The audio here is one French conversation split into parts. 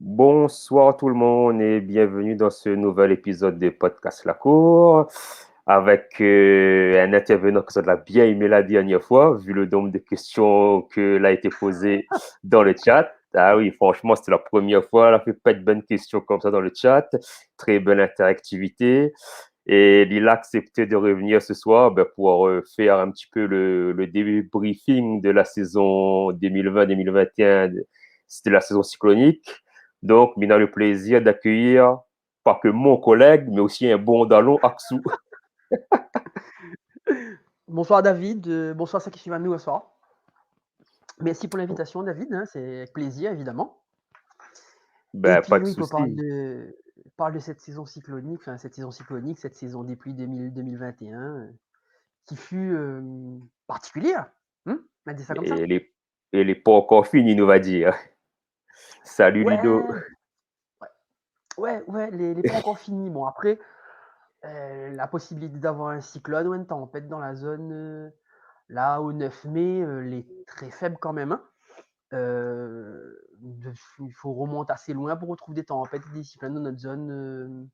Bonsoir tout le monde et bienvenue dans ce nouvel épisode de Podcast La Cour avec un intervenant que ça l'a bien aimé la dernière fois, vu le nombre de questions que l'a été posées dans le chat. Ah oui, franchement, c'était la première fois, elle a fait pas de bonnes questions comme ça dans le chat, très bonne interactivité. Et il a accepté de revenir ce soir pour faire un petit peu le débriefing de la saison 2020-2021, c'était la saison cyclonique. Donc, il a le plaisir d'accueillir pas que mon collègue, mais aussi un bon dallon, Axou. Bonsoir David, bonsoir ceux qui suivent nous ce soir. Merci pour l'invitation David, hein, c'est avec plaisir évidemment. Et Ben, pas puis de oui, on souci. parle de cette saison cyclonique, cette saison depuis 2021, qui fut particulière. On va dire ça comme Et ça. elle est pas encore fini, nous va dire. Salut Ludo. Ouais, les pas encore finis. Bon après, la possibilité d'avoir un cyclone ou une tempête dans la zone, là au 9 mai, elle est très faible quand même, hein. Il faut remonter assez loin pour retrouver des tempêtes et des cyclones dans notre zone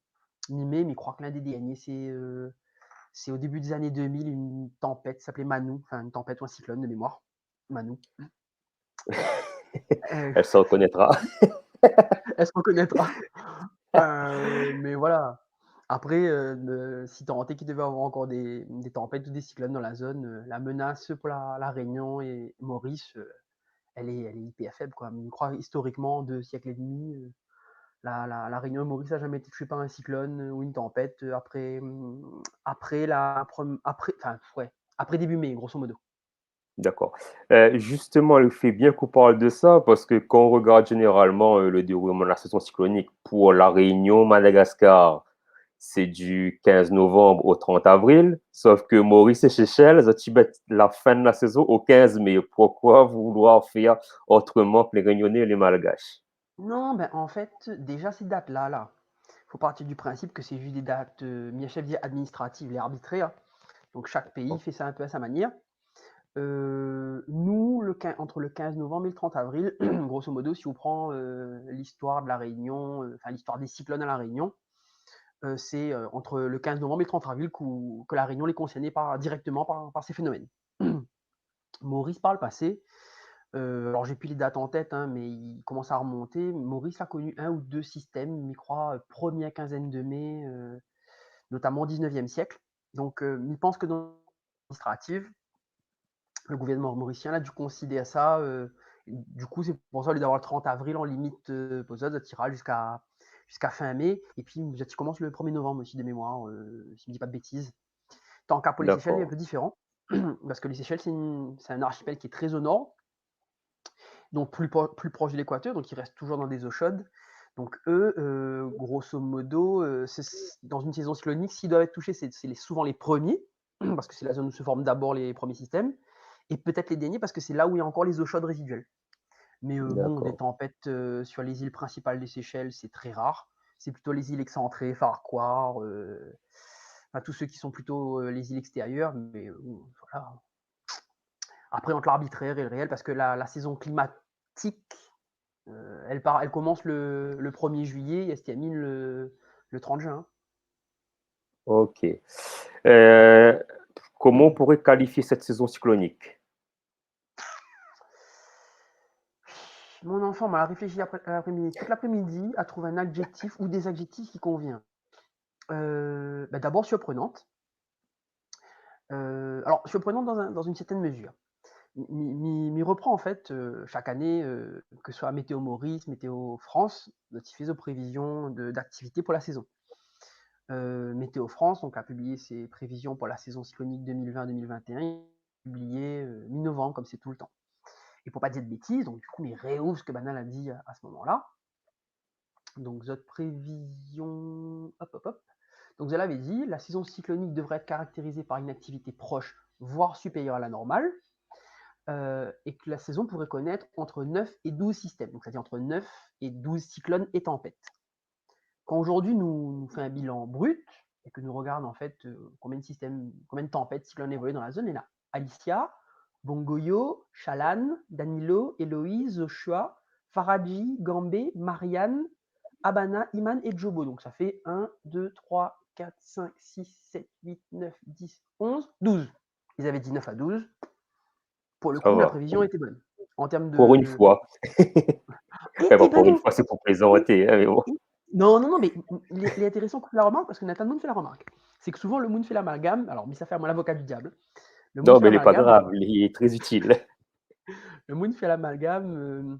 mi-mai, mais je crois que l'un des derniers, c'est au début des années 2000, une tempête qui s'appelait Manu, enfin une tempête ou un cyclone de mémoire. Manu. Euh, Elle se reconnaîtra. Elle se reconnaîtra. Mais voilà. Après, si tant est qu'il devait y avoir encore des tempêtes ou des cyclones dans la zone, la menace pour la Réunion et Maurice, elle est hyper faible, quoi. Je crois historiquement, 2 siècles et demi, la Réunion et Maurice n'a jamais été touchée par un cyclone ou une tempête après début mai, grosso modo. D'accord. Justement, il fait bien qu'on parle de ça parce que quand on regarde généralement le déroulement de la saison cyclonique pour la Réunion, Madagascar, c'est du 15 novembre au 30 avril, sauf que Maurice et Seychelles, ils mettent la fin de la saison au 15 mai. Pourquoi vouloir faire autrement que les Réunionnais et les Malgaches? Non, ben en fait, déjà ces dates-là, faut partir du principe que c'est juste des dates, je dire administratives et arbitraires. Donc chaque pays fait ça un peu à sa manière. Nous, entre le 15 novembre et le 30 avril, grosso modo, si on prend l'histoire de la Réunion, enfin l'histoire des cyclones à la Réunion, c'est entre le 15 novembre et le 30 avril que la Réunion est concernée directement par ces phénomènes. Maurice, par le passé, alors j'ai plus les dates en tête, hein, mais il commence à remonter. Maurice a connu un ou deux systèmes, je crois, première quinzaine de mai, notamment au 19e siècle. Donc, il pense que dans l'administrative, le gouvernement mauricien a dû considérer ça. Du coup, c'est pour ça, au lieu d'avoir le 30 avril en limite posade, ça tirera jusqu'à fin mai. Et puis, ça commence le 1er novembre aussi, de mémoire, si je ne dis pas de bêtises. Tant qu'à pour les Seychelles, c'est un D'accord, peu différent. Parce que les Seychelles, c'est un archipel qui est très au nord, donc plus proche de l'équateur, donc ils restent toujours dans des eaux chaudes. Donc eux, grosso modo, dans une saison cyclonique, s'ils doivent être touchés, c'est souvent les premiers, parce que c'est la zone où se forment d'abord les premiers systèmes, et peut-être les derniers, parce que c'est là où il y a encore les eaux chaudes résiduelles. Mais bon, des d'accord, tempêtes sur les îles principales des Seychelles, c'est très rare. C'est plutôt les îles excentrées, Farquhar, enfin, tous ceux qui sont plutôt les îles extérieures. Mais voilà. Après, entre l'arbitraire et le réel, parce que la saison climatique, elle commence le 1er juillet et elle se termine le 30 juin. ok. Euh, Comment on pourrait qualifier cette saison cyclonique? Mon enfant m'a réfléchi toute l'après-midi à trouver un adjectif ou des adjectifs qui convient. D'abord surprenante. Alors surprenante dans une certaine mesure. M'y reprend en fait chaque année, que ce soit Météo Maurice, Météo France, notifie aux prévisions d'activité pour la saison. Météo France donc, a publié ses prévisions pour la saison cyclonique 2020-2021, publié mi-novembre, comme c'est tout le temps. Et pour pas dire de bêtises, donc du coup, il réouvre ce que Banal a dit à ce moment-là. Donc, votre prévision. Hop, hop, hop. Donc, vous l'avez dit, la saison cyclonique devrait être caractérisée par une activité proche, voire supérieure à la normale, et que la saison pourrait connaître entre 9 et 12 systèmes, donc c'est-à-dire entre 9 et 12 cyclones et tempêtes. Quand aujourd'hui nous fait un bilan brut et que nous regardons en fait combien de tempêtes, cyclones évoluent dans la zone, il y en a Alicia, Bongoyo, Chalan, Danilo, Héloïse, Joshua, Faraji, Gambé, Marianne, Habana, Iman et Jobo. Donc ça fait 1, 2, 3, 4, 5, 6, 7, 8, 9, 10, 11, 12. Ils avaient dit 9 à 12. Pour le Ça coup, la va. prévision était bonne. En termes Pour une de. fois. Eh, Eh ben, eh ben pour une non. fois, c'est pour plaisanter, hein, mais bon. Non, non, non, mais il est intéressant qu'on fait la remarque parce que Nathan Moon fait la remarque. C'est que souvent le Moon fait l'amalgame. Alors, mais ça fait à moi l'avocat du diable. Le Moon Non, fait mais il n'est pas l'amalgame. grave, il est très utile. Le Moon fait l'amalgame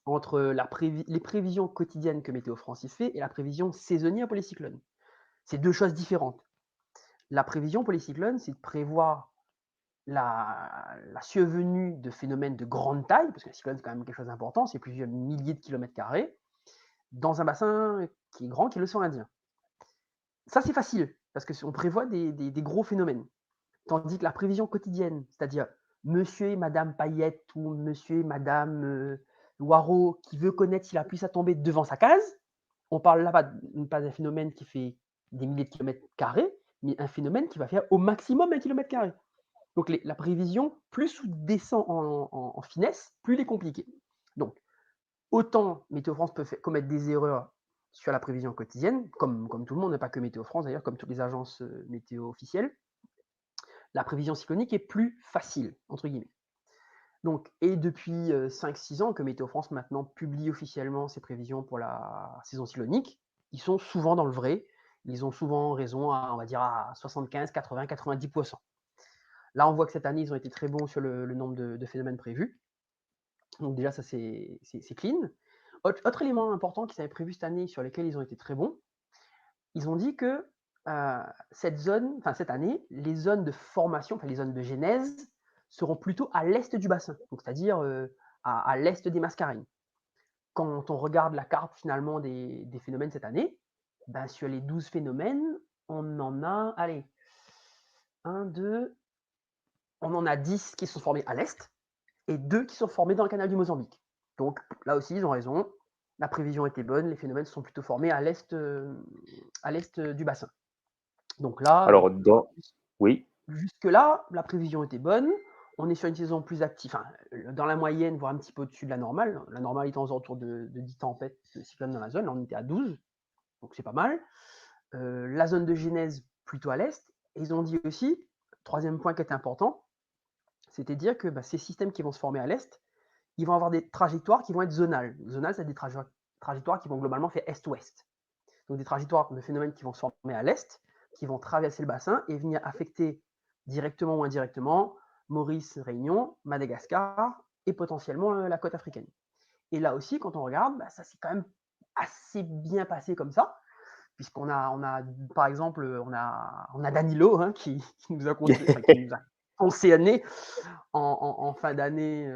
entre les prévisions quotidiennes que Météo France y fait et la prévision saisonnière pour les cyclones. C'est deux choses différentes. La prévision pour les cyclones, c'est de prévoir la survenue de phénomènes de grande taille, parce que le cyclone, c'est quand même quelque chose d'important, c'est plusieurs milliers de kilomètres carrés, dans un bassin qui est grand, qui est l'océan Indien. Ça, c'est facile, parce qu'on prévoit des gros phénomènes. Tandis que la prévision quotidienne, c'est-à-dire monsieur et madame Paillette ou monsieur et madame Loireau qui veut connaître si la pluie a tombé devant sa case, on parle là pas d'un phénomène qui fait des milliers de kilomètres carrés, mais un phénomène qui va faire au maximum 1 kilomètre carré. Donc la prévision, plus on descend en finesse, plus elle est compliquée. Donc, autant Météo France peut commettre des erreurs sur la prévision quotidienne, comme tout le monde, pas que Météo France d'ailleurs, comme toutes les agences météo officielles, la prévision cyclonique est plus facile, entre guillemets. Donc, et depuis 5-6 ans que Météo France maintenant publie officiellement ses prévisions pour la saison cyclonique, ils sont souvent dans le vrai, ils ont souvent raison à, on va dire, à 75, 80, 90%. Là, on voit que cette année, ils ont été très bons sur le nombre de phénomènes prévus. Donc déjà, ça, c'est clean. Autre élément important qu'ils avaient prévu cette année, sur lequel ils ont été très bons, ils ont dit que cette année, les zones de formation, enfin les zones de genèse, seront plutôt à l'est du bassin, c'est-à-dire à l'est des Mascareignes. Quand on regarde la carte finalement des phénomènes cette année, ben, sur les 12 phénomènes, on en a, allez, 1, 2, on en a 10 qui sont formés à l'est et 2 qui sont formés dans le canal du Mozambique. Donc là aussi, ils ont raison. La prévision était bonne, les phénomènes sont plutôt formés à l'est du bassin. Donc là, Alors, oui, jusque-là, la prévision était bonne. On est sur une saison plus active, enfin, dans la moyenne, voire un petit peu au-dessus de la normale. La normale étant aux alentours de 10 tempêtes de cyclones dans la zone. Là, on était à 12, donc c'est pas mal. La zone de genèse plutôt à l'est. Et ils ont dit aussi, troisième point qui est important, c'était dire que ces systèmes qui vont se former à l'est, ils vont avoir des trajectoires qui vont être zonales. Zonales, c'est des trajectoires qui vont globalement faire est-ouest. Donc des trajectoires de phénomènes qui vont se former à l'est, qui vont traverser le bassin et venir affecter directement ou indirectement Maurice, Réunion, Madagascar et potentiellement la côte africaine. Et là aussi, quand on regarde, ça s'est quand même assez bien passé comme ça, puisqu'on a par exemple, on a Danilo qui nous a concerné en fin d'année,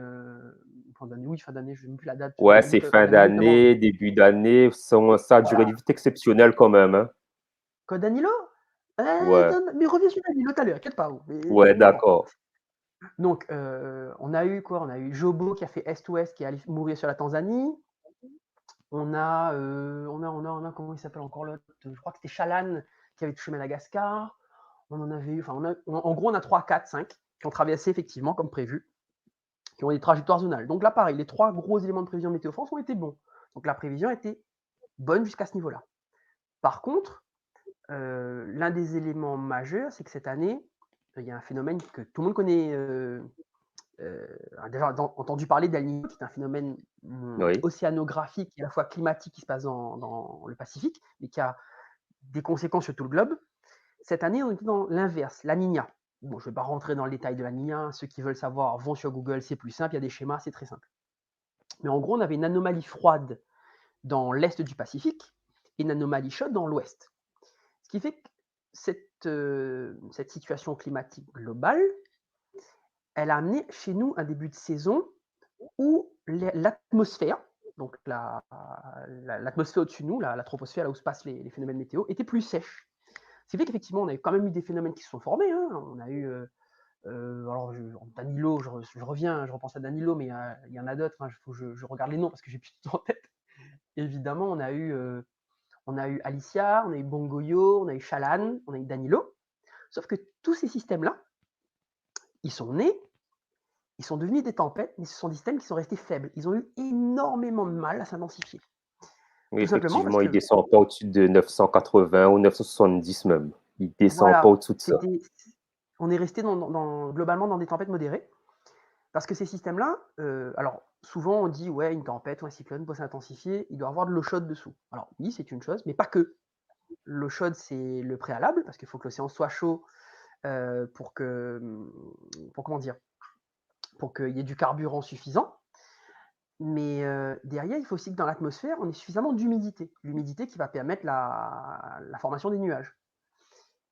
oui, fin d'année, je ne sais plus la date, ouais, vu c'est que fin Danilo commence. d'année, début d'année, ça a duré Voilà. vite exceptionnel quand même, hein. Quoi, Danilo? Ouais, Mais reviens sur Danilo tout à l'heure, inquiète pas. ouais, Mais bon. d'accord. Donc, on a eu quoi? On a eu Jobo qui a fait Est-Ouest, qui est allé mourir sur la Tanzanie. On a comment il s'appelle encore l'autre? Je crois que c'était Chalan qui avait touché Madagascar. On en avait eu, enfin, en gros, on a 3, 4, 5 qui ont traversé effectivement comme prévu, qui ont des trajectoires zonales. Donc là, pareil, les 3 gros éléments de prévision Météo France ont été bons. Donc la prévision était bonne jusqu'à ce niveau-là. Par contre, l'un des éléments majeurs, c'est que cette année, il y a un phénomène que tout le monde connaît, a déjà entendu parler d'El Niño, qui est un phénomène Oui. océanographique et à la fois climatique qui se passe dans le Pacifique, mais qui a des conséquences sur tout le globe. Cette année, on était dans l'inverse, la Niña. Bon, je ne vais pas rentrer dans le détail de la Niña. Ceux qui veulent savoir vont sur Google, c'est plus simple, il y a des schémas, c'est très simple. Mais en gros, on avait une anomalie froide dans l'est du Pacifique et une anomalie chaude dans l'ouest. Ce qui fait que cette situation climatique globale, elle a amené chez nous un début de saison où l'atmosphère, donc l'atmosphère au-dessus de nous, la troposphère, là où se passent les phénomènes météo, était plus sèche. Ce qui fait qu'effectivement, on a quand même eu des phénomènes qui se sont formés. Hein. On a eu, alors Danilo, je reviens, je repense à Danilo, mais il y en a d'autres. Il faut que je regarde les noms parce que j'ai plus tout en tête. Évidemment, on a eu Alicia, on a eu Bongoyo, on a eu Chalan, on a eu Danilo. Sauf que tous ces systèmes-là, ils sont nés Ils sont devenus des tempêtes, mais ce sont des systèmes qui sont restés faibles. Ils ont eu énormément de mal à s'intensifier. Oui, Tout simplement parce effectivement, il que, descend pas au-dessus de 980 ou 970 même. Il descend pas voilà, au-dessous de ça. on est resté globalement dans des tempêtes modérées. Parce que ces systèmes-là, alors souvent on dit ouais, une tempête ou un cyclone pour s'intensifier, il doit avoir de l'eau chaude dessous. Alors oui, c'est une chose, mais pas que. L'eau chaude, c'est le préalable, parce qu'il faut que l'océan soit chaud pour que, pour comment dire, pour qu'il y ait du carburant suffisant. Mais derrière, il faut aussi que dans l'atmosphère, on ait suffisamment d'humidité. L'humidité qui va permettre la formation des nuages.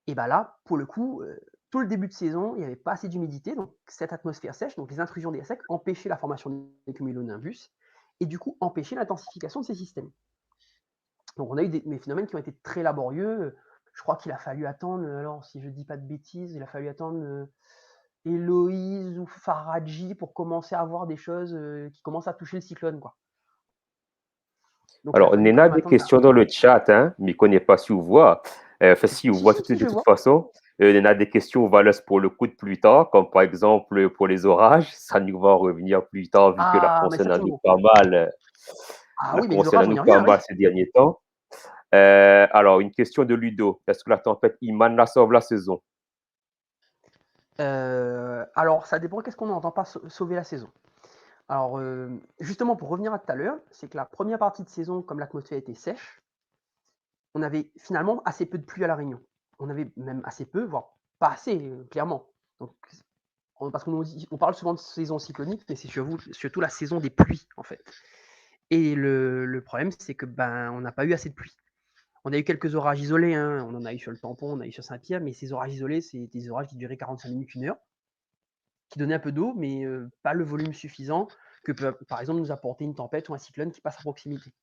Et bien là, pour le coup, tout le début de saison, il n'y avait pas assez d'humidité, donc cette atmosphère sèche, donc les intrusions des secs empêchaient la formation des cumulonimbus et du coup empêchaient l'intensification de ces systèmes. Donc on a eu des phénomènes qui ont été très laborieux. Je crois qu'il a fallu attendre, alors si je ne dis pas de bêtises, il a fallu attendre Héloïse ou Faradji pour commencer à voir des choses qui commencent à toucher le cyclone, quoi. Donc il a Alors, fallu quand Nena a même des attendre. questions dans le chat, hein, mais il ne connaît pas si vous voit. Enfin, si vous Si, voit si, si, de je toute vois. façon. Nena a des questions valeuses pour le coup de plus tard, comme par exemple pour les orages. Ça nous va revenir plus tard, vu que Ah, mais ça toujours. Ah la oui, mais les concerne orages, à on y nous revient, pas oui. mal ces derniers temps. Alors, une question de Ludo. Est-ce que la tempête Iman la sauve la saison? Alors, ça dépend qu'est-ce qu'on entend par sauver la saison. Alors, justement, pour revenir à tout à l'heure, c'est que la première partie de saison, comme l'atmosphère était sèche, on avait finalement assez peu de pluie à La Réunion. On avait même assez peu, voire pas assez, clairement. Donc, parce on parle souvent de saison cyclonique, mais c'est surtout la saison des pluies, en fait. Et le problème, c'est que on n'a pas eu assez de pluie. On a eu quelques orages isolés, hein. On en a eu sur le Tampon, on a eu sur Saint-Pierre, mais ces orages isolés, c'est des orages qui duraient 45 minutes, 1 heure, qui donnaient un peu d'eau, mais pas le volume suffisant que peut, par exemple, nous apporter une tempête ou un cyclone qui passe à proximité.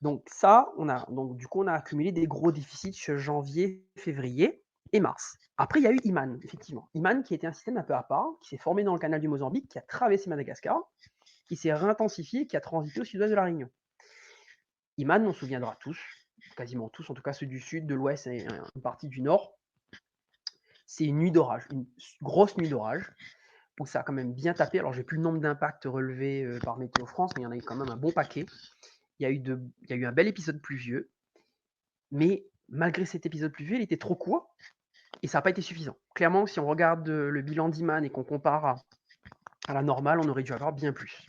Donc ça, du coup, on a accumulé des gros déficits sur janvier, février et mars. Après, il y a eu Iman, effectivement. Iman, qui était un système un peu à part, qui s'est formé dans le canal du Mozambique, qui a traversé Madagascar, qui s'est réintensifié, qui a transité au sud-ouest de la Réunion. Iman, on se souviendra tous, quasiment tous, en tout cas ceux du sud, de l'ouest et une partie du nord. C'est une nuit d'orage, une grosse nuit d'orage, où ça a quand même bien tapé. Alors, j'ai plus le nombre d'impacts relevés par Météo France, mais il y en a eu quand même un bon paquet. Il y a eu un bel épisode pluvieux, mais malgré cet épisode pluvieux, il était trop court et ça n'a pas été suffisant. Clairement, si on regarde le bilan d'Iman et qu'on compare à la normale, on aurait dû avoir bien plus.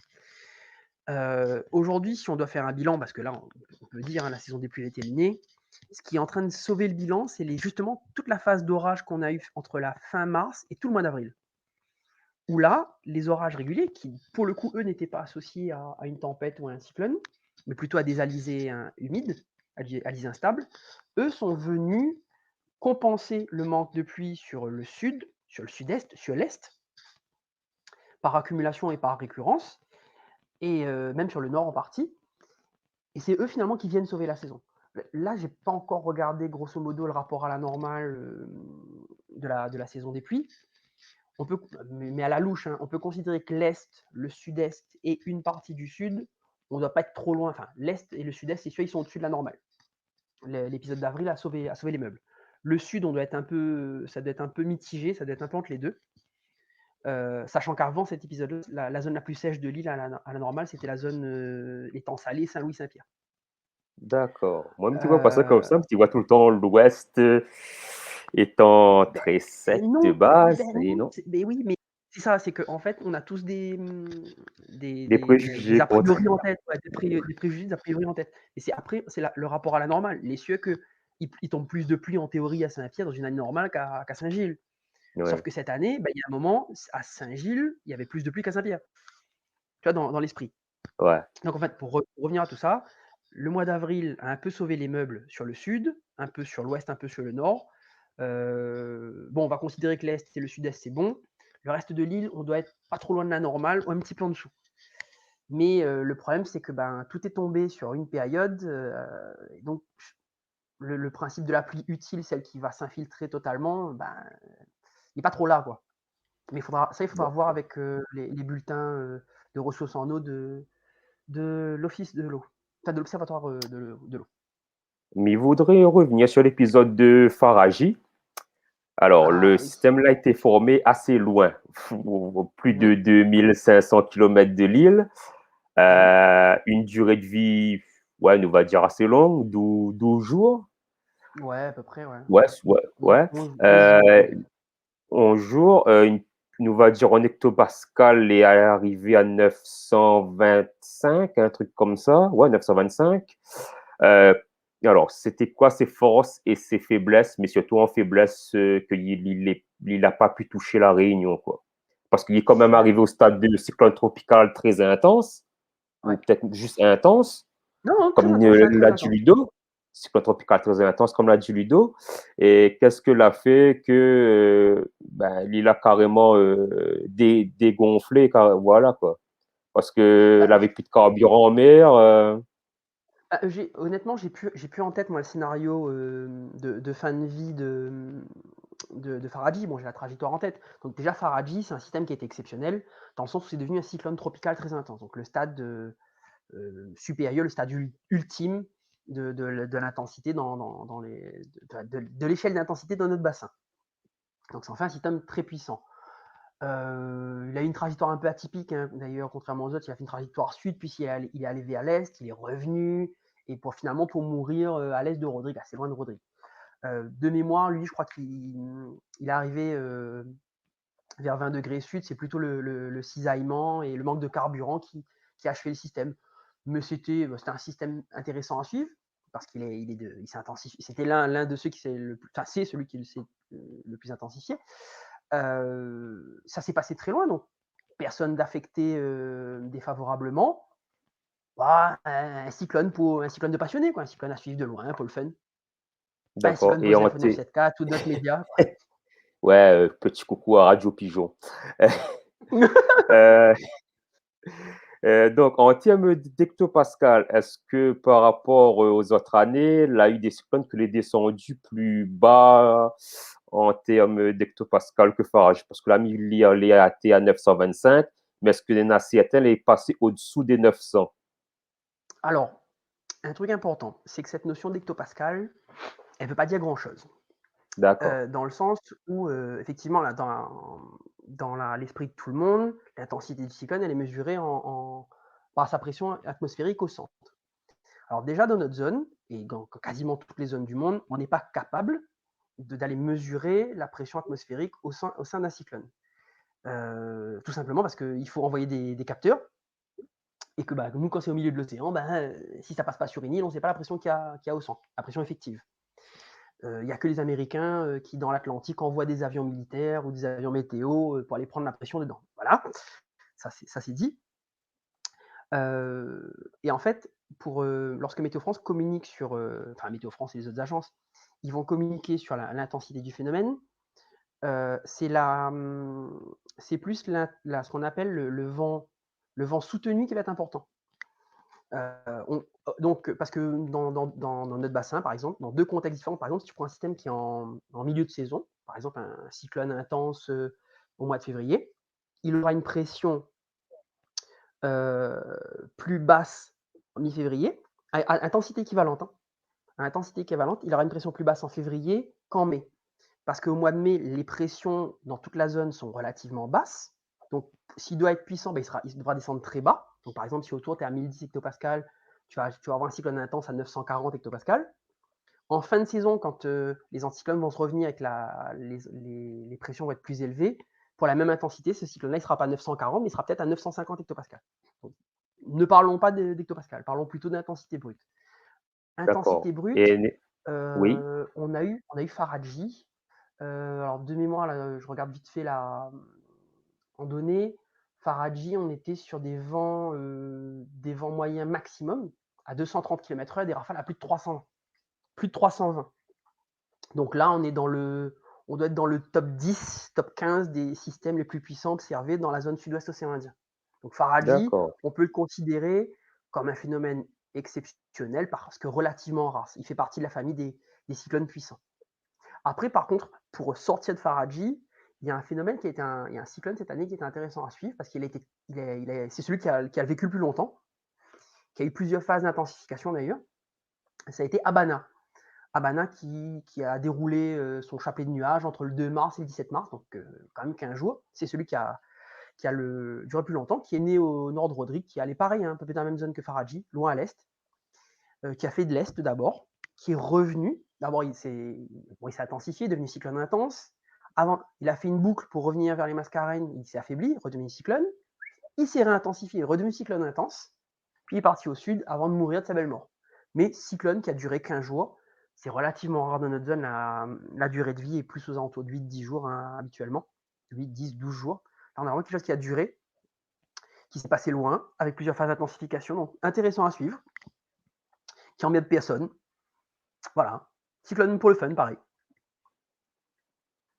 Aujourd'hui, si on doit faire un bilan, parce que là, on peut dire, hein, la saison des pluies est terminée, ce qui est en train de sauver le bilan, c'est justement toute la phase d'orage qu'on a eu entre la fin mars et tout le mois d'avril. Où là, les orages réguliers, qui pour le coup, eux, n'étaient pas associés à une tempête ou à un cyclone, mais plutôt à des alizés humides, alizés instables, eux sont venus compenser le manque de pluie sur le sud, sur le sud-est, sur l'est, par accumulation et par récurrence, et même sur le nord en partie. Et c'est eux finalement qui viennent sauver la saison. Là, j'ai pas encore regardé grosso modo le rapport à la normale de la saison des pluies. On peut, mais à la louche, hein, on peut considérer que l'Est, le Sud-Est et une partie du Sud, on ne doit pas être trop loin. Enfin, l'Est et le Sud-Est, c'est sûr, ils sont au-dessus de la normale. L'épisode d'avril a sauvé les meubles. Le Sud, ça doit être un peu mitigé, ça doit être un peu entre les deux. Sachant qu'avant cet épisode-là, la zone la plus sèche de l'île à la normale, c'était la zone étant salée, Saint-Louis-Saint-Pierre. D'accord. Moi, tu vois pas ça comme Euh, ça, tu vois tout le temps l'Ouest étant ben, très sec de non, base, et non, mais oui, mais c'est ça, c'est qu'en fait, on a tous des des préjugés a contre. priori en tête, ouais, des préjugés, des a priori en tête. Et c'est le rapport à la normale. Les cieux que il tombe plus de pluie en théorie à Saint-Pierre dans une année normale qu'à Saint-Gilles. Sauf Ouais, que cette année, il y a un moment, à Saint-Gilles, il y avait plus de pluie qu'à Saint-Pierre. Tu vois, dans l'esprit. ouais. Donc en fait, pour revenir à tout ça, le mois d'avril a un peu sauvé les meubles sur le sud, un peu sur l'ouest, un peu sur le nord. Bon, on va considérer que l'est et le sud-est, c'est bon. Le reste de l'île, on doit être pas trop loin de la normale, ou un petit peu en dessous. Mais le problème, c'est que tout est tombé sur une période. Et donc, le principe de la pluie utile, celle qui va s'infiltrer totalement, il n'est pas trop là, quoi. Mais il faudra voir D'accord. avec les bulletins de ressources en eau de l'Office de l'eau, enfin de l'Observatoire de l'eau. Mais je voudrais revenir sur l'épisode de Faraji. Alors, le Ah oui. système-là a été formé assez loin, plus Mmh. de 2500 kilomètres de l'île. Mmh. Une durée de vie, ouais, on va dire assez longue, 12 jours. Ouais, à peu près, ouais. Ouais, ouais, On ouais. 11 jours, ouais. 11 jours, on va dire en hectopascal est arrivé à 925, un truc comme ça. Ouais, 925. Euh, alors, c'était quoi ses forces et ses faiblesses, mais surtout en faiblesse qu'il n'a pas pu toucher la Réunion, quoi. Parce qu'il est quand même Bah, arrivé au stade de cyclone tropical très intense, ou ouais. peut-être juste intense, Non, non, très comme intense, là, très l'a dit intense. Ludo, cyclone tropical très intense, comme l'a dit Ludo. Et qu'est-ce que l'a fait que ben, il a carrément dégonflé, voilà quoi. Parce qu'il Bah, n'avait plus de carburant en mer. honnêtement, j'ai plus en tête, moi, le scénario de fin de vie de Faradji. Bon, j'ai la trajectoire en tête. Donc, déjà, Faradji, c'est un système qui est exceptionnel, dans le sens où c'est devenu un cyclone tropical très intense. Donc, le stade supérieur, le stade ultime de l'intensité de l'échelle d'intensité dans notre bassin. Donc, ça en fait un système très puissant. Il a eu une trajectoire un peu atypique, hein. D'ailleurs, contrairement aux autres, il a fait une trajectoire sud, puis il est allé vers l'est, il est revenu, et pour mourir à l'est de Rodrigue, assez loin de Rodrigue. De mémoire, lui, je crois qu'il est arrivé vers 20 degrés sud, c'est plutôt le cisaillement et le manque de carburant qui a achevé le système. Mais c'était un système intéressant à suivre, parce il s'est intensifié. C'était l'un de ceux qui s'est le plus, enfin, c'est celui qui s'est le plus intensifié. Ça s'est passé très loin, donc personne d'affecté défavorablement. Bah, un cyclone de passionnés, quoi, un cyclone à suivre de loin pour le fun. Un D'accord. cyclone pour Et les en infos 974 ou d'autres médias. ouais, petit coucou à Radio Pigeon. Euh, donc, en termes d'hectopascal, est-ce que par rapport aux autres années, il a eu des cyclones que les descendus plus bas en termes d'hectopascal que Farage? Parce que là, il a été à 925, mais est-ce que les Nassiétel est passé au-dessous des 900? Alors, un truc important, c'est que cette notion d'hectopascal, elle ne veut pas dire grand-chose. D'accord, Dans le sens où, effectivement, là, l'esprit de tout le monde, l'intensité du cyclone, elle est mesurée par sa pression atmosphérique au centre. Alors déjà, dans notre zone, et dans quasiment toutes les zones du monde, on n'est pas capable d'aller mesurer la pression atmosphérique au sein d'un cyclone. Tout simplement parce qu'il faut envoyer des capteurs, et que bah, nous, quand c'est au milieu de l'océan, bah, si ça passe pas sur une île, on ne sait pas la pression qu'il y a au centre, la pression effective. Il n'y a que les Américains qui, dans l'Atlantique, envoient des avions militaires ou des avions météo pour aller prendre la pression dedans. Voilà, ça c'est dit. Et en fait, lorsque Météo France communique enfin Météo France et les autres agences, ils vont communiquer sur l'intensité du phénomène. C'est plus ce qu'on appelle le vent soutenu qui va être important. Donc, parce que dans notre bassin, par exemple, dans deux contextes différents, par exemple, si tu prends un système qui est en milieu de saison, par exemple un cyclone intense au mois de février, il aura une pression plus basse en mi-février, à intensité équivalente, hein, à intensité équivalente, il aura une pression plus basse en février qu'en mai. Parce qu'au mois de mai, les pressions dans toute la zone sont relativement basses. Donc, s'il doit être puissant, ben, il devra descendre très bas. Donc, par exemple, si autour, tu es à 1010 hectopascal, tu vas avoir un cyclone intense à 940 hectopascal. En fin de saison, quand les anticyclones vont se revenir et que les pressions vont être plus élevées, pour la même intensité, ce cyclone-là, il ne sera pas à 940, mais il sera peut-être à 950 hectopascal. Donc, ne parlons pas d'hectopascal, parlons plutôt d'intensité brute. d'accord. Intensité brute, Et oui, on a eu Faradji. Alors de mémoire, là, je regarde vite fait en données. Faradji, on était sur des vents moyens maximum à 230 km/h, des rafales à plus de 300, plus de 320. Donc là, on doit être dans le top 10, top 15 des systèmes les plus puissants observés dans la zone sud-ouest océan Indien. Donc Faradji, d'accord, on peut le considérer comme un phénomène exceptionnel parce que relativement rare. Il fait partie de la famille des cyclones puissants. Après, par contre, pour sortir de Faradji, il y a un phénomène il y a un cyclone cette année qui était intéressant à suivre parce c'est celui qui a vécu le plus longtemps, qui a eu plusieurs phases d'intensification d'ailleurs. Ça a été Abana. Abana qui a déroulé son chapelet de nuages entre le 2 mars et le 17 mars, donc quand même 15 jours. C'est celui qui a duré plus longtemps, qui est né au nord de Rodrigue, qui allait pareil, hein, un peu dans la même zone que Faradji, loin à l'est, qui a fait de l'est d'abord, qui est revenu. D'abord, il s'est intensifié, devenu cyclone intense. Avant, il a fait une boucle pour revenir vers les Mascareignes, il s'est affaibli, redevenu cyclone. Il s'est réintensifié, redevenu cyclone intense. Puis il est parti au sud avant de mourir de sa belle mort. Mais cyclone qui a duré 15 jours, c'est relativement rare dans notre zone. La durée de vie est plus aux alentours de 8-10 jours hein, habituellement. 8, 10, 12 jours. Là, on a vraiment quelque chose qui a duré, qui s'est passé loin, avec plusieurs phases d'intensification. Donc intéressant à suivre, qui emmerde personne. Voilà. Cyclone pour le fun, pareil.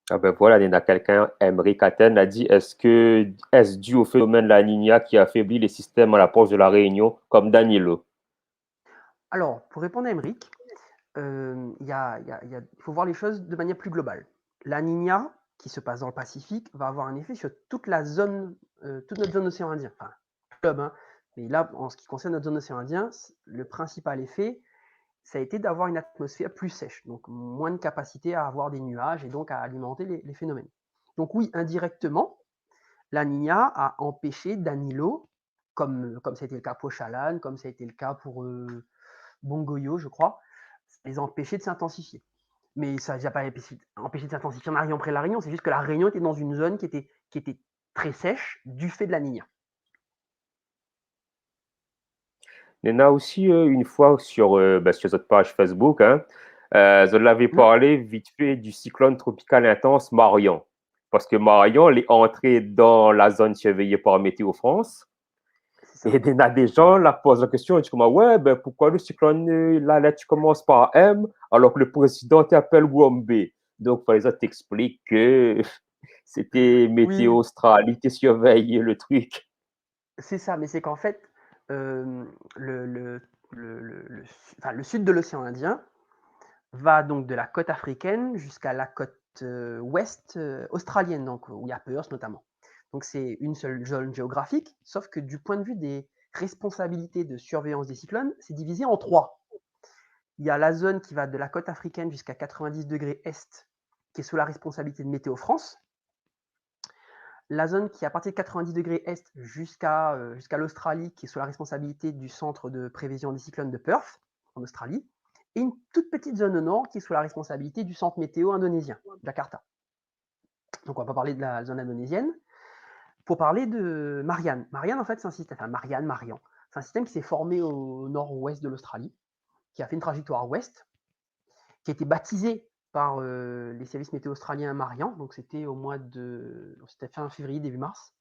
Ah ben voilà, il y en a quelqu'un, Emery Caten, a dit est-ce dû au phénomène La Niña qui affaiblit les systèmes à l'approche de la Réunion, comme Danilo? Alors, pour répondre à Emeric, il faut voir les choses de manière plus globale. La Niña, qui se passe dans le Pacifique, va avoir un effet sur toute la zone, toute notre zone océan Indien. Enfin, club, hein. Mais là, en ce qui concerne notre zone océan Indien, le principal effet, ça a été d'avoir une atmosphère plus sèche, donc moins de capacité à avoir des nuages et donc à alimenter les phénomènes. Donc oui, indirectement, la Niña a empêché Danilo, comme ça a été le cas pour Chalan, comme ça a été le cas pour Bongoyo, je crois, les a empêchés de s'intensifier. Mais ça n'a pas empêché de s'intensifier en arrivant près de la Réunion, c'est juste que la Réunion était dans une zone qui était très sèche du fait de la Niña. Il y en a aussi une fois sur cette page Facebook, hein, je l'avais Hum, parlé vite fait du cyclone tropical intense Marion. Parce que Marion elle est entré dans la zone surveillée par Météo France. c'est Et ça. il y en a des gens là posent la question, ils disent comme, ouais, ben pourquoi le cyclone, la lettre commence par M alors que le président t'appelle Wombe? Donc, par exemple, t'expliques que c'était Météo Oui, Australie qui surveille le truc. c'est ça, mais c'est qu'en fait, euh, le, le, le sud de l'océan Indien va donc de la côte africaine jusqu'à la côte ouest australienne, donc, où il y a Perth notamment. Donc c'est une seule zone géographique, sauf que du point de vue des responsabilités de surveillance des cyclones, c'est divisé en trois. Il y a la zone qui va de la côte africaine jusqu'à 90 degrés est, qui est sous la responsabilité de Météo France. La zone qui est à partir de 90 degrés est jusqu'à l'Australie, qui est sous la responsabilité du centre de prévision des cyclones de Perth, en Australie. Et une toute petite zone au nord qui est sous la responsabilité du centre météo indonésien, Jakarta. Donc on va pas parler de la zone indonésienne. Pour parler de Marianne. Marianne, en fait, c'est un système, enfin Marian. C'est un système qui s'est formé au nord-ouest de l'Australie, qui a fait une trajectoire ouest, qui a été baptisé par les services météo australiens Marian. Donc c'était fin février, début mars.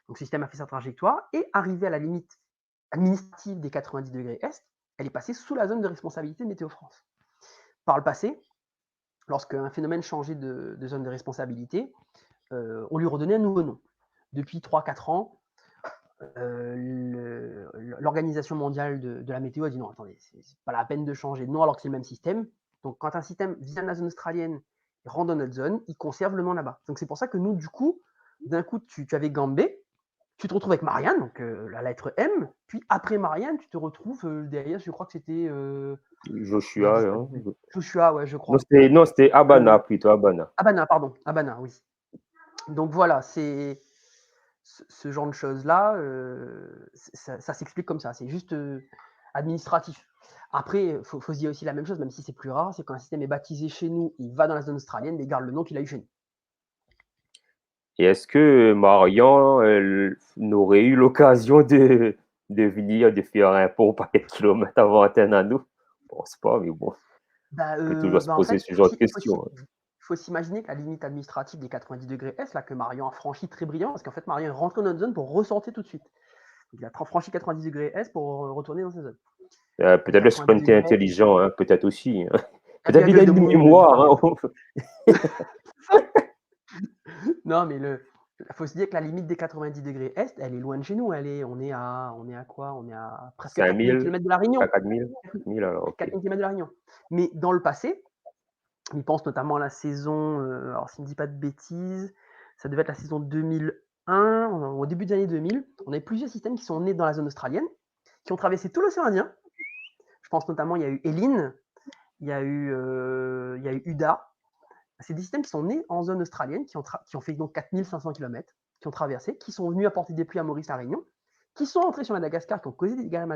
Donc le système a fait sa trajectoire et arrivé à la limite administrative des 90 degrés est, elle est passée sous la zone de responsabilité de Météo France. Par le passé, lorsqu'un phénomène changeait de zone de responsabilité, on lui redonnait un nouveau nom. Depuis 3-4 ans, l'Organisation mondiale de la météo a dit non, attendez, c'est pas la peine de changer de nom alors que c'est le même système. Donc quand un système vient de la zone australienne et rentre dans notre zone, il conserve le nom là-bas. Donc c'est pour ça que nous, du coup, d'un coup, tu avais Gambé, tu te retrouves avec Marianne, donc la lettre M, puis après Marianne, tu te retrouves derrière, je crois que c'était, je Joshua, dis pas hein. de Joshua, ouais, je Non, crois. non, c'était Abana plutôt, Abana. Abana, pardon, Abana, oui. Donc voilà, c'est ce genre de choses-là, ça s'explique comme ça, c'est juste administratif. Après, il faut se dire aussi la même chose, même si c'est plus rare, c'est quand un système est baptisé chez nous, il va dans la zone australienne, mais il garde le nom qu'il a eu chez nous. Et est-ce que Marion n'aurait eu l'occasion de venir, de faire un pont par quelques kilomètres avant antenne à nous? Je pense pas, mais bon, on peut toujours se En poser fait, ce genre de questions, hein. il faut s'imaginer que la limite administrative des 90 degrés S, là, que Marion a franchi très brillant, parce qu'en fait, Marion est rentré dans notre zone pour ressortir tout de suite. Donc, il a franchi 90 degrés S pour retourner dans sa zone. Les Peut-être le 90 cyclone était degrés, intelligent, hein, peut-être aussi, hein. il y Peut-être a il a gueule de une boule, je sais mémoire, pas. hein. Non, mais il faut se dire que la limite des 90 degrés Est, elle est loin de chez nous. On est à quoi? On est à presque 4000 5000, km de la Réunion. 4000, 4000 alors, ok. 4000 km de la Réunion. Mais dans le passé, il pense notamment à la saison, alors s'il ne me dit pas de bêtises, ça devait être la saison 2001, au début des années 2000. On avait plusieurs systèmes qui sont nés dans la zone australienne, qui ont traversé tout l'océan Indien. Je pense notamment, il y a eu Eline, il y a eu UDA. C'est des systèmes qui sont nés en zone australienne, qui ont fait donc 4500 km, qui ont traversé, qui sont venus apporter des pluies à Maurice, la Réunion, qui sont entrés sur Madagascar, qui ont causé des dégâts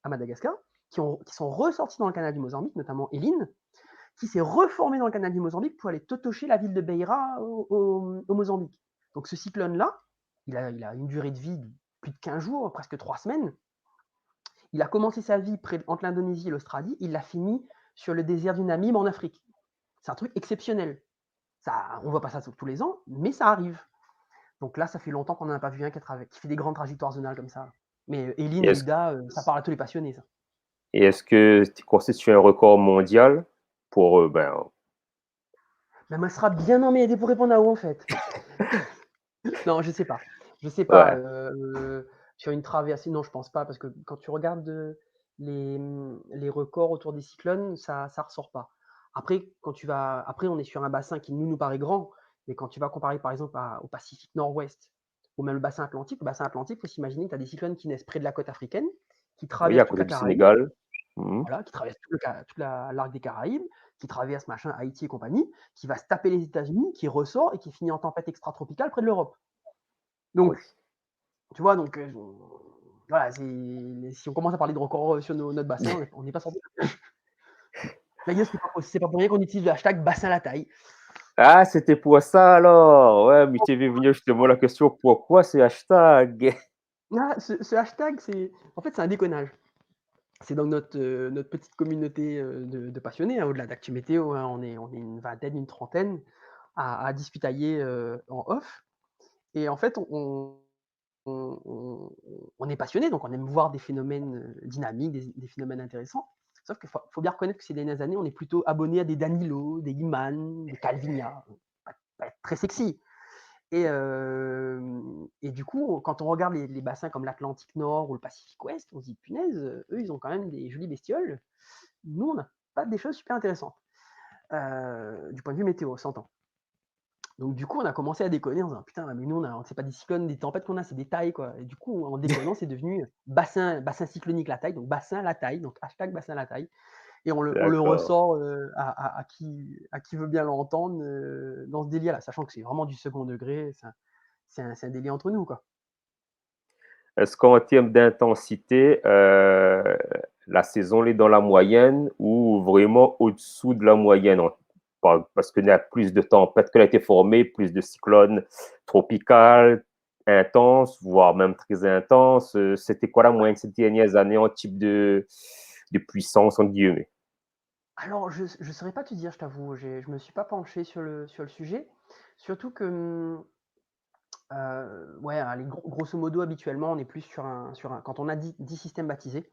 à Madagascar, qui sont ressortis dans le canal du Mozambique, notamment Eline, qui s'est reformé dans le canal du Mozambique pour aller totocher la ville de Beira au Mozambique. Donc ce cyclone-là, il a une durée de vie de plus de 15 jours, presque 3 semaines. Il a commencé sa vie entre l'Indonésie et l'Australie, il l'a fini sur le désert du Namib en Afrique. C'est un truc exceptionnel. Ça, on ne voit pas ça tous les ans, mais ça arrive. Donc là, ça fait longtemps qu'on n'en a pas vu un qui fait des grandes trajectoires zonales comme ça. Mais Eline Et et est-ce, Uda, ça parle à tous les passionnés, ça. et est-ce que tu constitues un record mondial pour, Mais elle sera bien emmerdée pour répondre à où, en fait. Non, je sais pas. Je sais pas. ouais, Sur une traversée, non, je pense pas, parce que quand tu regardes les records autour des cyclones, ça ressort pas. Après, on est sur un bassin qui nous paraît grand, mais quand tu vas comparer par exemple au Pacifique Nord-Ouest, ou même le bassin Atlantique, il faut s'imaginer que tu as des cyclones qui naissent près de la côte africaine, qui oui, à traversent toute côté la du Caraïbe, Sénégal. Mhm. voilà, qui traverse toute l'arc des Caraïbes, qui traverse machin, Haïti et compagnie, qui va se taper les États-Unis, qui ressort et qui finit en tempête extratropicale près de l'Europe. Oui. Donc, tu vois, donc voilà, si on commence à parler de records sur notre bassin, on n'est pas sorti. D'ailleurs, c'est pas pour rien qu'on utilise le hashtag bassin la taille. Ah, c'était pour ça alors. Ouais, mais tu es venu justement la question pourquoi ce hashtag? Ah, ce hashtag, en fait, c'est un déconnage. C'est dans notre petite communauté de passionnés, hein, au-delà d'Actu Météo, hein, on est une vingtaine, une trentaine à disputailler en off. Et en fait, on est passionné, donc on aime voir des phénomènes dynamiques, des phénomènes intéressants. Sauf qu'il faut bien reconnaître que ces dernières années, on est plutôt abonné à des Danilo, des Iman, des Calvinia, pas très sexy. Et du coup, quand on regarde les bassins comme l'Atlantique Nord ou le Pacifique Ouest, on se dit, punaise, eux, ils ont quand même des jolies bestioles. Nous, on n'a pas des choses super intéressantes, du point de vue météo, s'entend. Donc du coup, on a commencé à déconner en disant putain, mais nous, c'est pas des cyclones, des tempêtes qu'on a, c'est des tailles quoi. Et du coup, en déconnant, c'est devenu bassin cyclonique la taille, donc bassin la taille, donc hashtag bassin la taille. Et on le D'accord. ressort à qui veut bien l'entendre dans ce délire-là, sachant que c'est vraiment du second degré, c'est un délire entre nous quoi. Est-ce qu'en termes d'intensité, la saison est dans la moyenne ou vraiment au-dessous de la moyenne? Parce qu'il y a plus de tempêtes qui ont été formées, plus de cyclones tropicales, intenses, voire même très intenses. C'était quoi la moyenne ces dernières années en type de puissance, entre guillemets? Alors, je ne saurais pas te dire, je t'avoue, je me suis pas penché sur le sujet, surtout que ouais, allez, grosso modo, habituellement, on est plus quand on a 10 systèmes baptisés.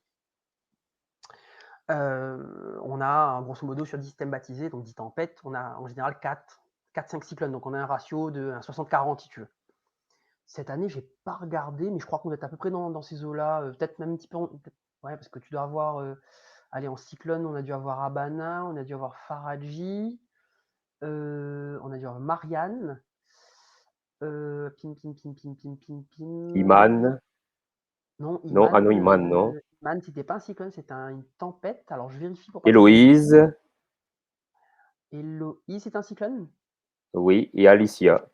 On a, grosso modo, sur 10 systèmes baptisés, donc 10 tempêtes, on a en général 4-5 cyclones. Donc on a un ratio de 60-40, si tu veux. Cette année, j'ai pas regardé, mais je crois qu'on est à peu près dans ces eaux-là. Peut-être même un petit peu. Ouais, parce que tu dois avoir. Allez, en cyclone, on a dû avoir Abana, on a dû avoir Faradji, on a dû avoir Marianne. Pim, pim, pim, pim, pim, pim, pim. Iman? Non, Non, ah non, Iman, non. Iman, c'était pas un cyclone, c'était une tempête. Alors je vérifie pour pas te dire de bêtises. Héloïse, Eloïse, c'est un cyclone? oui, et Alicia.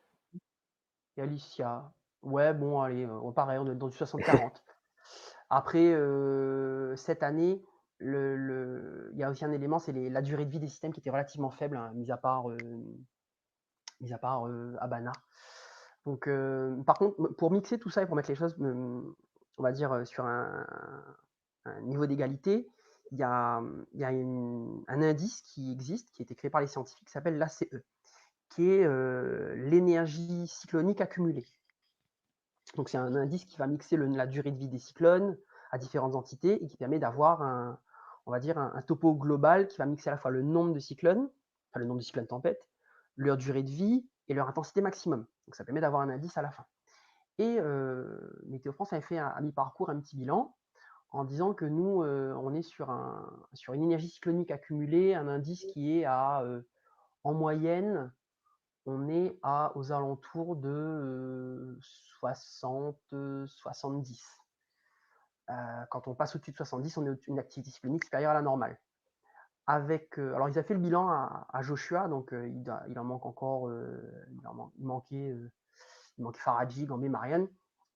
Et Alicia. Ouais, bon, allez, pareil, on est dans du 60-40. Après, cette année, il y a aussi un élément, c'est la durée de vie des systèmes qui était relativement faible, hein, mis à part Habana. Donc, par contre, pour mixer tout ça et pour mettre les choses, on va dire, sur un niveau d'égalité, il y a un indice qui existe, qui a été créé par les scientifiques, qui s'appelle l'ACE, qui est l'énergie cyclonique accumulée. Donc c'est un indice qui va mixer la durée de vie des cyclones à différentes entités et qui permet d'avoir on va dire un topo global qui va mixer à la fois le nombre de cyclones, enfin le nombre de cyclones tempêtes, leur durée de vie et leur intensité maximum. Donc ça permet d'avoir un indice à la fin. Et Météo France avait fait à mi-parcours un petit bilan en disant que nous, on est sur une énergie cyclonique accumulée, un indice qui est en moyenne, on est aux alentours de 60, 70. Quand on passe au-dessus de 70, on est une activité cyclonique supérieure à la normale. alors ils ont fait le bilan à Joshua, donc il en manque encore, il manquait Faradji, Gambé, Marianne.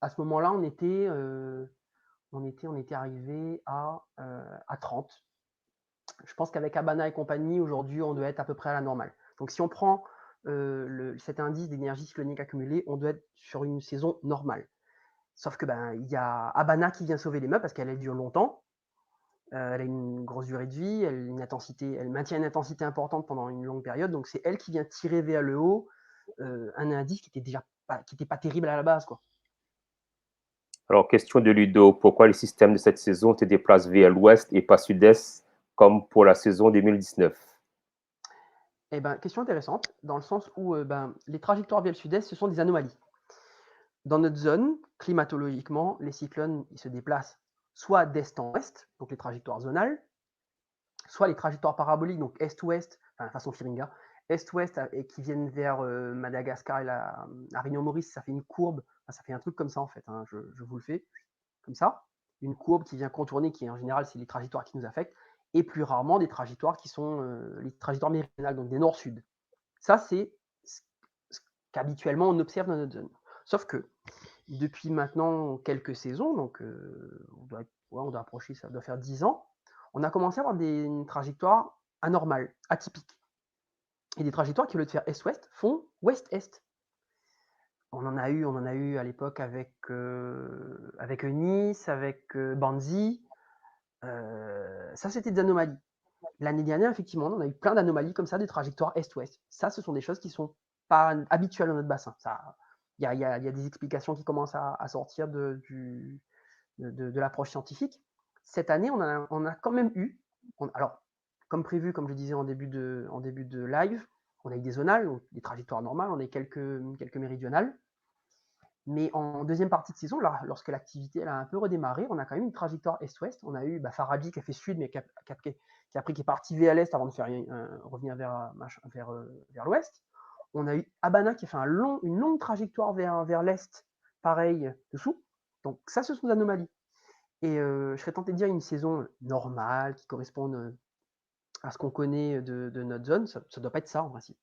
À ce moment-là, on était arrivé à 30. Je pense qu'avec Habana et compagnie, aujourd'hui, on doit être à peu près à la normale. Donc si on prend cet indice d'énergie cyclonique accumulée, on doit être sur une saison normale. Sauf que il y a Habana qui vient sauver les meubles parce qu'elle dure longtemps. Elle a une grosse durée de vie, elle maintient une intensité importante pendant une longue période. Donc c'est elle qui vient tirer vers le haut un indice qui était pas terrible à la base, quoi. Alors, question de Ludo, pourquoi le système de cette saison te déplace vers l'ouest et pas sud-est comme pour la saison 2019? Eh ben, question intéressante, dans le sens où les trajectoires vers le sud-est, ce sont des anomalies. Dans notre zone, climatologiquement, les cyclones ils se déplacent soit d'est en ouest, donc les trajectoires zonales, soit les trajectoires paraboliques, donc est-ouest, enfin façon Firinga, est-ouest et qui viennent vers Madagascar et la Réunion Maurice, ça fait une courbe, enfin, ça fait un truc comme ça en fait, hein, je vous le fais, comme ça, une courbe qui vient contourner, qui en général c'est les trajectoires qui nous affectent, et plus rarement des trajectoires qui sont les trajectoires méridionales, donc des nord-sud. Ça c'est ce qu'habituellement on observe dans notre zone. Sauf que depuis maintenant quelques saisons, donc on doit approcher, ça doit faire 10 ans, on a commencé à avoir une trajectoire anormale, atypique. Et des trajectoires qui, au lieu de faire est-ouest, font ouest-est. On en a eu à l'époque avec Nice, avec Banzi. Ça, c'était des anomalies. L'année dernière, effectivement, on a eu plein d'anomalies comme ça, des trajectoires est-ouest. Ça, ce sont des choses qui ne sont pas habituelles dans notre bassin. Il y a des explications qui commencent à sortir de l'approche scientifique. Cette année, on a quand même eu, alors, comme prévu, comme je disais en début de live, on a eu des zonales, donc des trajectoires normales, on a eu quelques méridionales. Mais en deuxième partie de saison, là, lorsque l'activité elle a un peu redémarré, on a quand même une trajectoire est-ouest. On a eu Farabi qui a fait sud, mais qui est parti vers l'est avant de revenir vers l'ouest. On a eu Habana qui a fait une longue trajectoire vers l'est, pareil, dessous. Donc ça, ce sont des anomalies. Et je serais tenté de dire une saison normale, qui corresponde à ce qu'on connaît de notre zone, ça ne doit pas être ça en principe.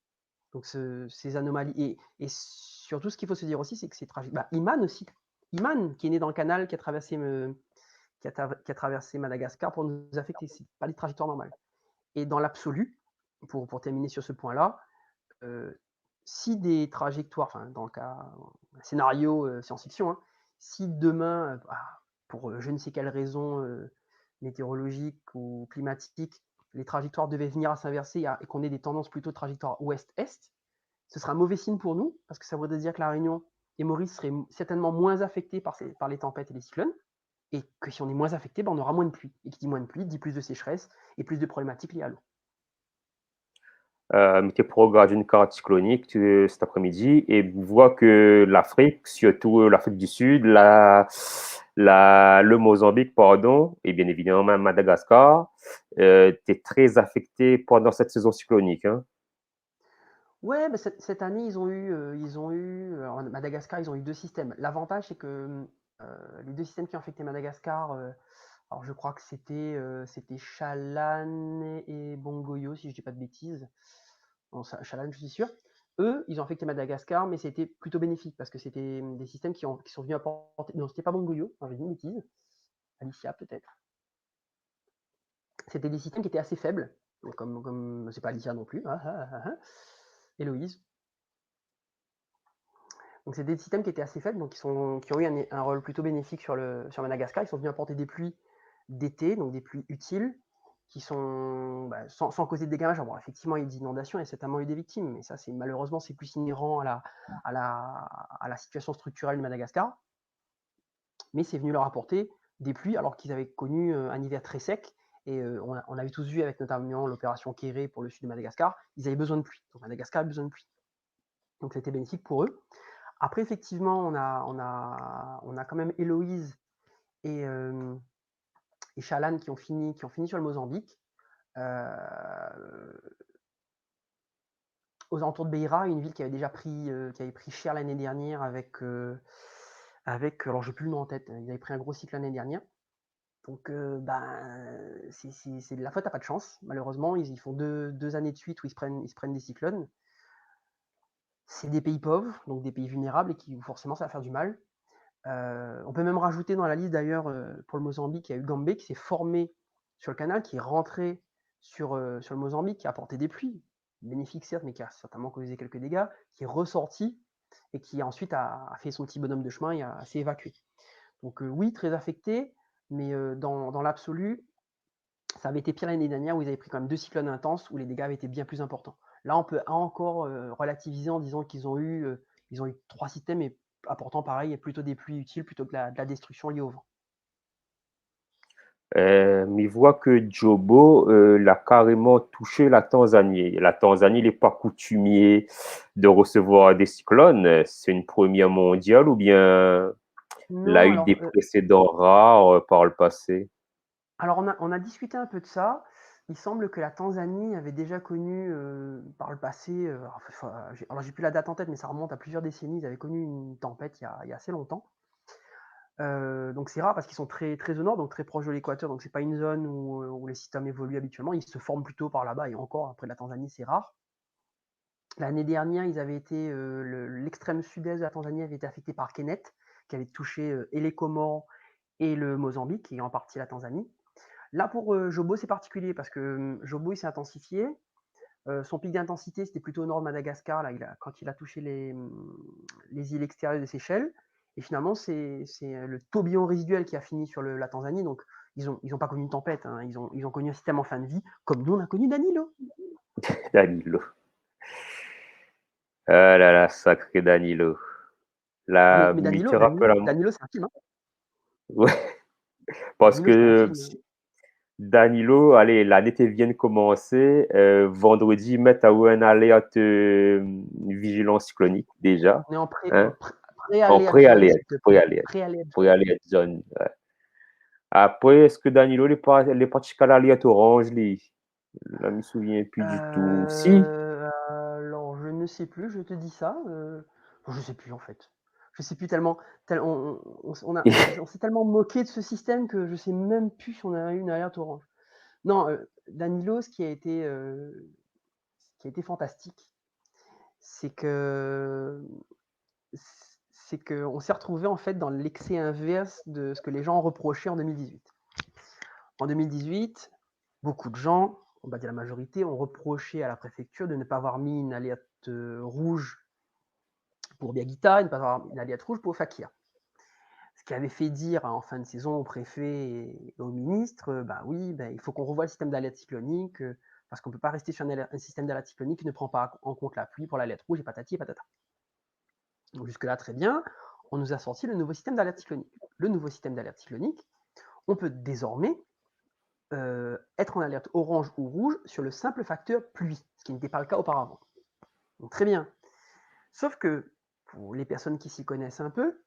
Donc ces anomalies. Et surtout, ce qu'il faut se dire aussi, c'est que c'est tragique. Iman aussi. Iman, qui est né dans le canal, qui a traversé Madagascar pour nous affecter. Ce pas des trajectoires normales. Et dans l'absolu, pour terminer sur ce point-là, si des trajectoires, enfin dans le cas, un scénario science-fiction, hein, si demain, pour je ne sais quelle raison météorologique ou climatique, les trajectoires devaient venir à s'inverser et qu'on ait des tendances plutôt de trajectoire ouest-est, ce sera un mauvais signe pour nous, parce que ça voudrait dire que la Réunion et Maurice seraient certainement moins affectés par les tempêtes et les cyclones, et que si on est moins affecté, on aura moins de pluie. Et qui dit moins de pluie, dit plus de sécheresse et plus de problématiques liées à l'eau. Météo regarde une carte cyclonique cet après-midi et voit que l'Afrique, surtout l'Afrique du Sud, le Mozambique, pardon, et bien évidemment même Madagascar, est très affecté pendant cette saison cyclonique. Hein. Ouais, mais cette année, alors, Madagascar, ils ont eu deux systèmes. L'avantage, c'est que les deux systèmes qui ont affecté Madagascar, alors je crois que c'était Chalan et Bongoyo, si je dis pas de bêtises. Bon, Chalan, je suis sûr. Eux, ils ont affecté Madagascar, mais c'était plutôt bénéfique parce que c'était des systèmes qui sont venus apporter. Non, c'était pas Bongoyo, j'ai dit une bêtise. Alicia, peut-être. C'était des systèmes qui étaient assez faibles, comme c'est pas Alicia non plus. Héloïse. Donc c'est des systèmes qui étaient assez faibles, donc qui ont eu un rôle plutôt bénéfique sur Madagascar. Ils sont venus apporter des pluies d'été, donc des pluies utiles, qui sont sans causer de dégâts majeurs. Bon, effectivement, il y a des inondations, il y a certainement eu des victimes, mais ça, malheureusement, c'est plus inhérent à la situation structurelle de Madagascar. Mais c'est venu leur apporter des pluies alors qu'ils avaient connu un hiver très sec. Et on avait tous vu avec notamment l'opération Kéré pour le sud de Madagascar, ils avaient besoin de pluie. Donc Madagascar a besoin de pluie. Donc c'était bénéfique pour eux. Après, effectivement, on a quand même Héloïse et Chalan qui ont fini sur le Mozambique. Aux alentours de Beira, une ville qui avait pris cher l'année dernière avec alors j'ai plus le nom en tête, ils avaient pris un gros cycle l'année dernière. Donc, c'est de la faute à pas de chance. Malheureusement, ils font deux années de suite où ils se prennent des cyclones. C'est des pays pauvres, donc des pays vulnérables et qui forcément ça va faire du mal. On peut même rajouter dans la liste d'ailleurs, pour le Mozambique, il y a eu Gambé qui s'est formé sur le canal, qui est rentré sur le Mozambique, qui a apporté des pluies, bénéfiques certes, mais qui a certainement causé quelques dégâts, qui est ressorti et qui ensuite a fait son petit bonhomme de chemin et s'est évacué. Donc oui, très affecté, mais dans l'absolu, ça avait été pire l'année dernière où ils avaient pris quand même deux cyclones intenses où les dégâts avaient été bien plus importants. Là, on peut encore relativiser en disant ils ont eu trois systèmes et apportant pareil plutôt des pluies utiles plutôt que de la destruction liée au vent. Mais voit que Jobo l'a carrément touché la Tanzanie. La Tanzanie n'est pas coutumier de recevoir des cyclones. C'est une première mondiale ou bien elle a Non, eu des précédents rares par le passé? alors on a discuté un peu de ça. Il semble que la Tanzanie avait déjà connu par le passé, alors j'ai plus la date en tête, mais ça remonte à plusieurs décennies. Ils avaient connu une tempête il y a assez longtemps. Donc c'est rare parce qu'ils sont très, très au nord, donc très proche de l'équateur. Donc c'est pas une zone où les systèmes évoluent habituellement. Ils se forment plutôt par là-bas et encore après la Tanzanie c'est rare. L'année dernière, ils avaient été l'extrême sud-est de la Tanzanie avait été affecté par Kenneth, qui avait touché et les Comores et le Mozambique et en partie la Tanzanie. Là pour Jobo c'est particulier parce que Jobo il s'est intensifié. Son pic d'intensité c'était plutôt au nord de Madagascar là, quand il a touché les îles extérieures des Seychelles. Et finalement, c'est le tourbillon résiduel qui a fini sur la Tanzanie. Donc, ils ont pas connu une tempête. Hein. Ils ont connu un système en fin de vie, comme nous, on a connu Danilo. Danilo. Ah là là, sacré Danilo. Ah, Là, il te rappelle à moi. Danilo c'est un film. Hein. Ouais, parce Danilo, c'est un que film. Danilo, allez, l'année vient de commencer. Vendredi, ils mettent à une alerte vigilance cyclonique déjà. On est en Hein? En pré-alerte zone, pré-alerte, s'il te plaît. pré-alerte, Pré-alerte zone. pré-alerte zone. Ouais. Après, est-ce que Danilo les parti qu'à l'alerte orange, lui? Je ne me souviens plus du tout. Si, Alors, je ne sais plus, je te dis ça. Je sais plus en fait. Je sais plus tellement. On s'est tellement moqué de ce système que je sais même plus si on a eu une alerte orange. Non, Danilo, ce qui a été fantastique, c'est que on s'est retrouvé en fait dans l'excès inverse de ce que les gens reprochaient en 2018. En 2018, beaucoup de gens, on va dire la majorité, ont reproché à la préfecture de ne pas avoir mis une alerte rouge pour Biagita et ne pas avoir une alerte rouge pour Fakir. Ce qui avait fait dire en fin de saison au préfet et au ministre, bah oui, bah, il faut qu'on revoie le système d'alerte cyclonique, parce qu'on ne peut pas rester sur un système d'alerte cyclonique qui ne prend pas en compte la pluie pour l'alerte rouge et patati et patata. Donc jusque-là, très bien, on nous a sorti le nouveau système d'alerte cyclonique. Le nouveau système d'alerte cyclonique, on peut désormais être en alerte orange ou rouge sur le simple facteur pluie, ce qui n'était pas le cas auparavant. Donc très bien. Sauf que pour les personnes qui s'y connaissent un peu,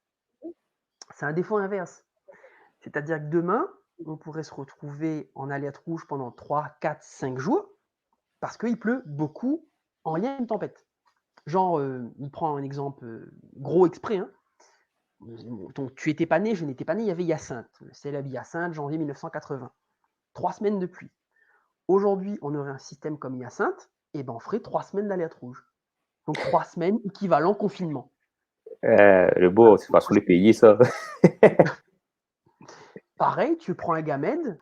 c'est un défaut inverse. C'est-à-dire que demain, on pourrait se retrouver en alerte rouge pendant 3, 4, 5 jours parce qu'il pleut beaucoup en lien avec une tempête. Genre, il prend un exemple gros exprès. Hein. Donc, tu étais pas né, je n'étais pas né, il y avait Hyacinthe, le célèbre Hyacinthe, janvier 1980. 3 semaines de pluie. Aujourd'hui, on aurait un système comme Hyacinthe, et ben on ferait 3 semaines d'alerte rouge. Donc 3 semaines équivalent confinement. le beau, c'est façon les payer ça. Pareil, tu prends un Gamède.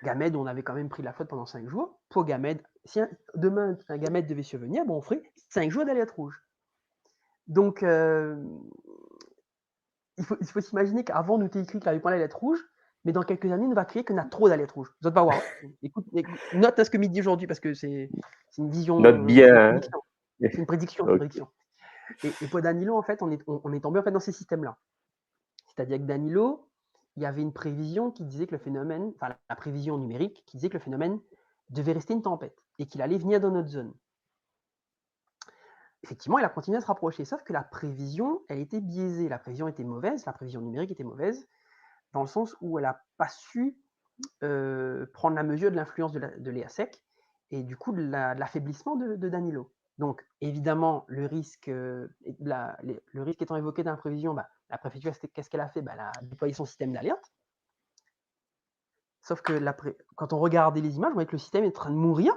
Gamède, on avait quand même pris la flotte pendant 5 jours. Pour Gamède, si demain un Gamède devait survenir, bon, on ferait 5 jours d'alerte rouge. Donc, il faut s'imaginer qu'avant, nous t'ai écrit qu'il n'y avait pas l'alerte rouge, mais dans quelques années, on va créer qu'on a trop d'alerte rouge. Vous allez pas voir. Hein. Écoute, note ce que me dit aujourd'hui parce que c'est une Note vision, c'est une bien. prédiction. C'est une prédiction, c'est une Ok. prédiction. Et pour Danilo, en fait, on est tombé en fait dans ces systèmes-là. C'est-à-dire que Danilo, il y avait une prévision qui disait que le phénomène, enfin la prévision numérique, qui disait que le phénomène devait rester une tempête et qu'il allait venir dans notre zone. Effectivement, il a continué à se rapprocher, sauf que la prévision, elle était biaisée. La prévision était mauvaise, la prévision numérique était mauvaise, dans le sens où elle n'a pas su prendre la mesure de l'influence de l'EASEC et du coup de l'affaiblissement de Danilo. Donc, évidemment, le risque étant évoqué dans la prévision, bah, la préfecture, qu'est-ce qu'elle a fait bah, elle a déployé son système d'alerte. Sauf que quand on regardait les images, on voyait que le système est en train de mourir.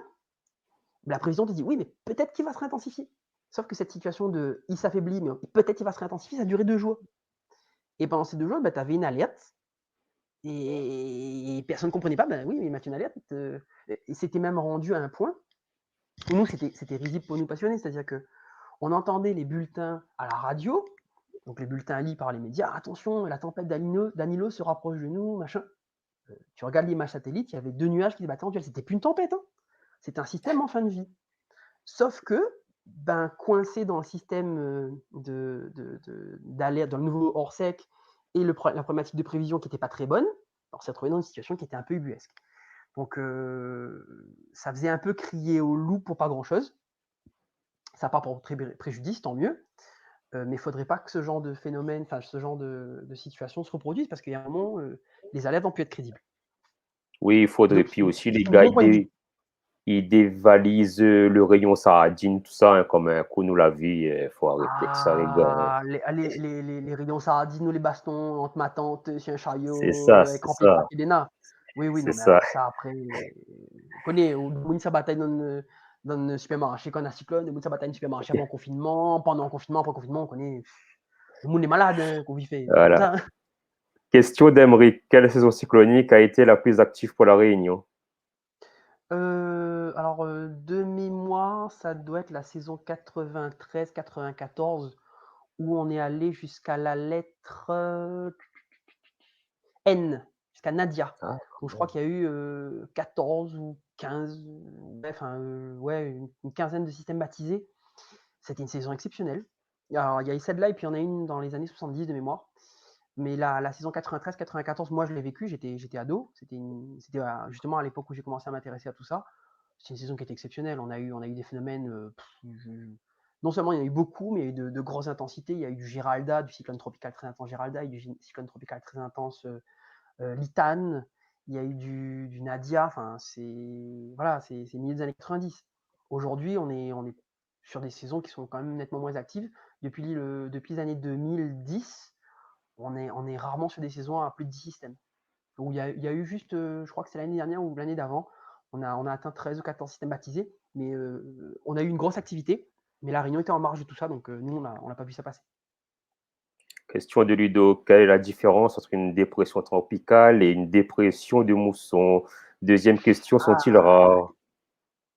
La prévision te dit oui, mais peut-être qu'il va se réintensifier. Sauf que cette situation de il s'affaiblit, mais peut-être qu'il va se réintensifier, ça a duré 2 jours. Et pendant ces 2 jours, tu avais une alerte et personne ne comprenait pas. Ben oui, mais Mathieu Alerte, et c'était même rendu à un point où nous, c'était risible pour nous passionnés. C'est-à-dire que on entendait les bulletins à la radio, donc les bulletins lits par les médias. Attention, la tempête d'Anilo se rapproche de nous, machin. Tu regardes l'image satellite, il y avait 2 nuages qui se battaient en duel. C'était plus une tempête, hein. C'était un système en fin de vie. Sauf que, ben, coincé dans le système d'alerte, dans le nouveau Orsec et la problématique de prévision qui n'était pas très bonne, on s'est retrouvé dans une situation qui était un peu ubuesque. Donc, ça faisait un peu crier au loup pour pas grand-chose. Ça n'a pas porté préjudice, tant mieux. Mais il ne faudrait pas que ce genre de phénomène, enfin, ce genre de situation se reproduise parce qu'il y a un moment, les alertes ont pu être crédibles. Oui, il faudrait. Puis aussi, les C'est gars, mon point de vue. ils dévalisent le rayon Saradine, tout ça, hein, comme un coup nous l'a vu. Il faut arrêter avec ça, les gars, hein. Les rayons sardines ou les bastons entre ma tante, chien C'est chariot, ça, avec c'est rempli de ça, papier d'ENA. Oui, oui, c'est non, mais ça. alors ça, après, on connaît, au monde sa bataille dans le supermarché quand on a cyclone, au monde sa bataille dans le supermarché avant le confinement, pendant le confinement, après le confinement, on connaît. Le monde est malade, hein, qu'on vit fait. C'est comme Voilà. ça, hein. Question d'Emeric. Quelle saison cyclonique a été la plus active pour la Réunion? Alors, de mémoire, ça doit être la saison 93-94 où on est allé jusqu'à la lettre N, jusqu'à Nadia. Ah, Donc je crois qu'il y a eu 14 ou 15, bref, ouais, une quinzaine de systèmes baptisés. C'était une saison exceptionnelle. Alors, il y a eu celle-là, et puis il y en a une dans les années 70 de mémoire. Mais la saison 93-94, moi je l'ai vécu, j'étais ado. C'était justement à l'époque où j'ai commencé à m'intéresser à tout ça. C'est une saison qui était exceptionnelle. On a eu des phénomènes. Non seulement il y en a eu beaucoup, mais il y a eu de grosses intensités. Il y a eu du Giralda, du cyclone tropical très intense Giralda, il y a eu du cyclone tropical très intense Litane, il y a eu du Nadia. Enfin, voilà, c'est milieu des années 90. Aujourd'hui, on est sur des saisons qui sont quand même nettement moins actives. Depuis les années 2010, on est rarement sur des saisons à plus de 10 systèmes. Donc, il y a eu juste, je crois que c'est l'année dernière ou l'année d'avant, on a atteint 13 ou 14 systèmes baptisés, mais on a eu une grosse activité, mais la Réunion était en marge de tout ça, donc nous, on n'a pas vu ça passer. question de Ludo. Quelle est la différence entre une dépression tropicale et une dépression de mousson? Deuxième question, sont-ils Ah, rares?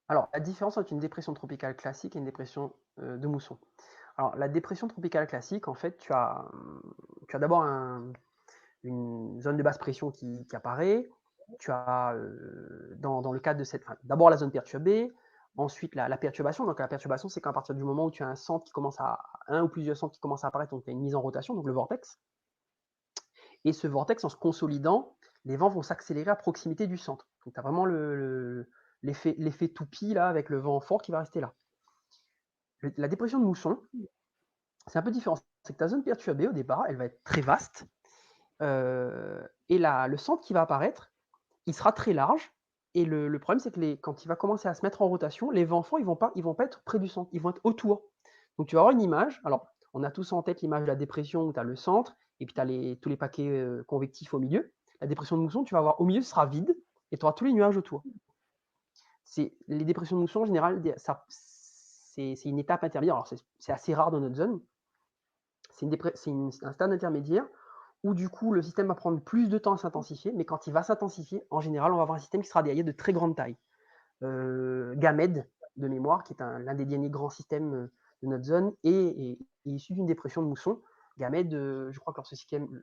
alors, la différence entre une dépression tropicale classique et une dépression de mousson. Alors, la dépression tropicale classique, en fait, tu as d'abord une zone de basse pression qui apparaît. Tu as, dans le cadre de cette. Enfin, d'abord la zone perturbée, ensuite la perturbation. Donc, la perturbation, c'est qu'à partir du moment où tu as un ou plusieurs centres qui commencent à apparaître, donc tu as une mise en rotation, donc le vortex. Et ce vortex, en se consolidant, les vents vont s'accélérer à proximité du centre. Donc, tu as vraiment l'effet toupie là, avec le vent fort qui va rester là. La dépression de mousson, c'est un peu différent. C'est que ta zone perturbée, au départ, elle va être très vaste. Et le centre qui va apparaître, il sera très large. Et le problème, c'est que quand il va commencer à se mettre en rotation, les vents forts, ils vont pas être près du centre, ils vont être autour. Donc tu vas avoir une image. Alors, on a tous en tête l'image de la dépression où tu as le centre, et puis tu as tous les paquets convectifs au milieu. La dépression de mousson, tu vas voir au milieu, ce sera vide, et tu auras tous les nuages autour. Les dépressions de mousson, en général, c'est une étape intermédiaire. Alors, c'est assez rare dans notre zone. C'est un stade intermédiaire où du coup le système va prendre plus de temps à s'intensifier, mais quand il va s'intensifier, en général, on va avoir un système qui sera derrière de très grande taille. Gamed, de mémoire, qui est l'un des derniers grands systèmes de notre zone, est issu d'une dépression de mousson. Gamed, je crois que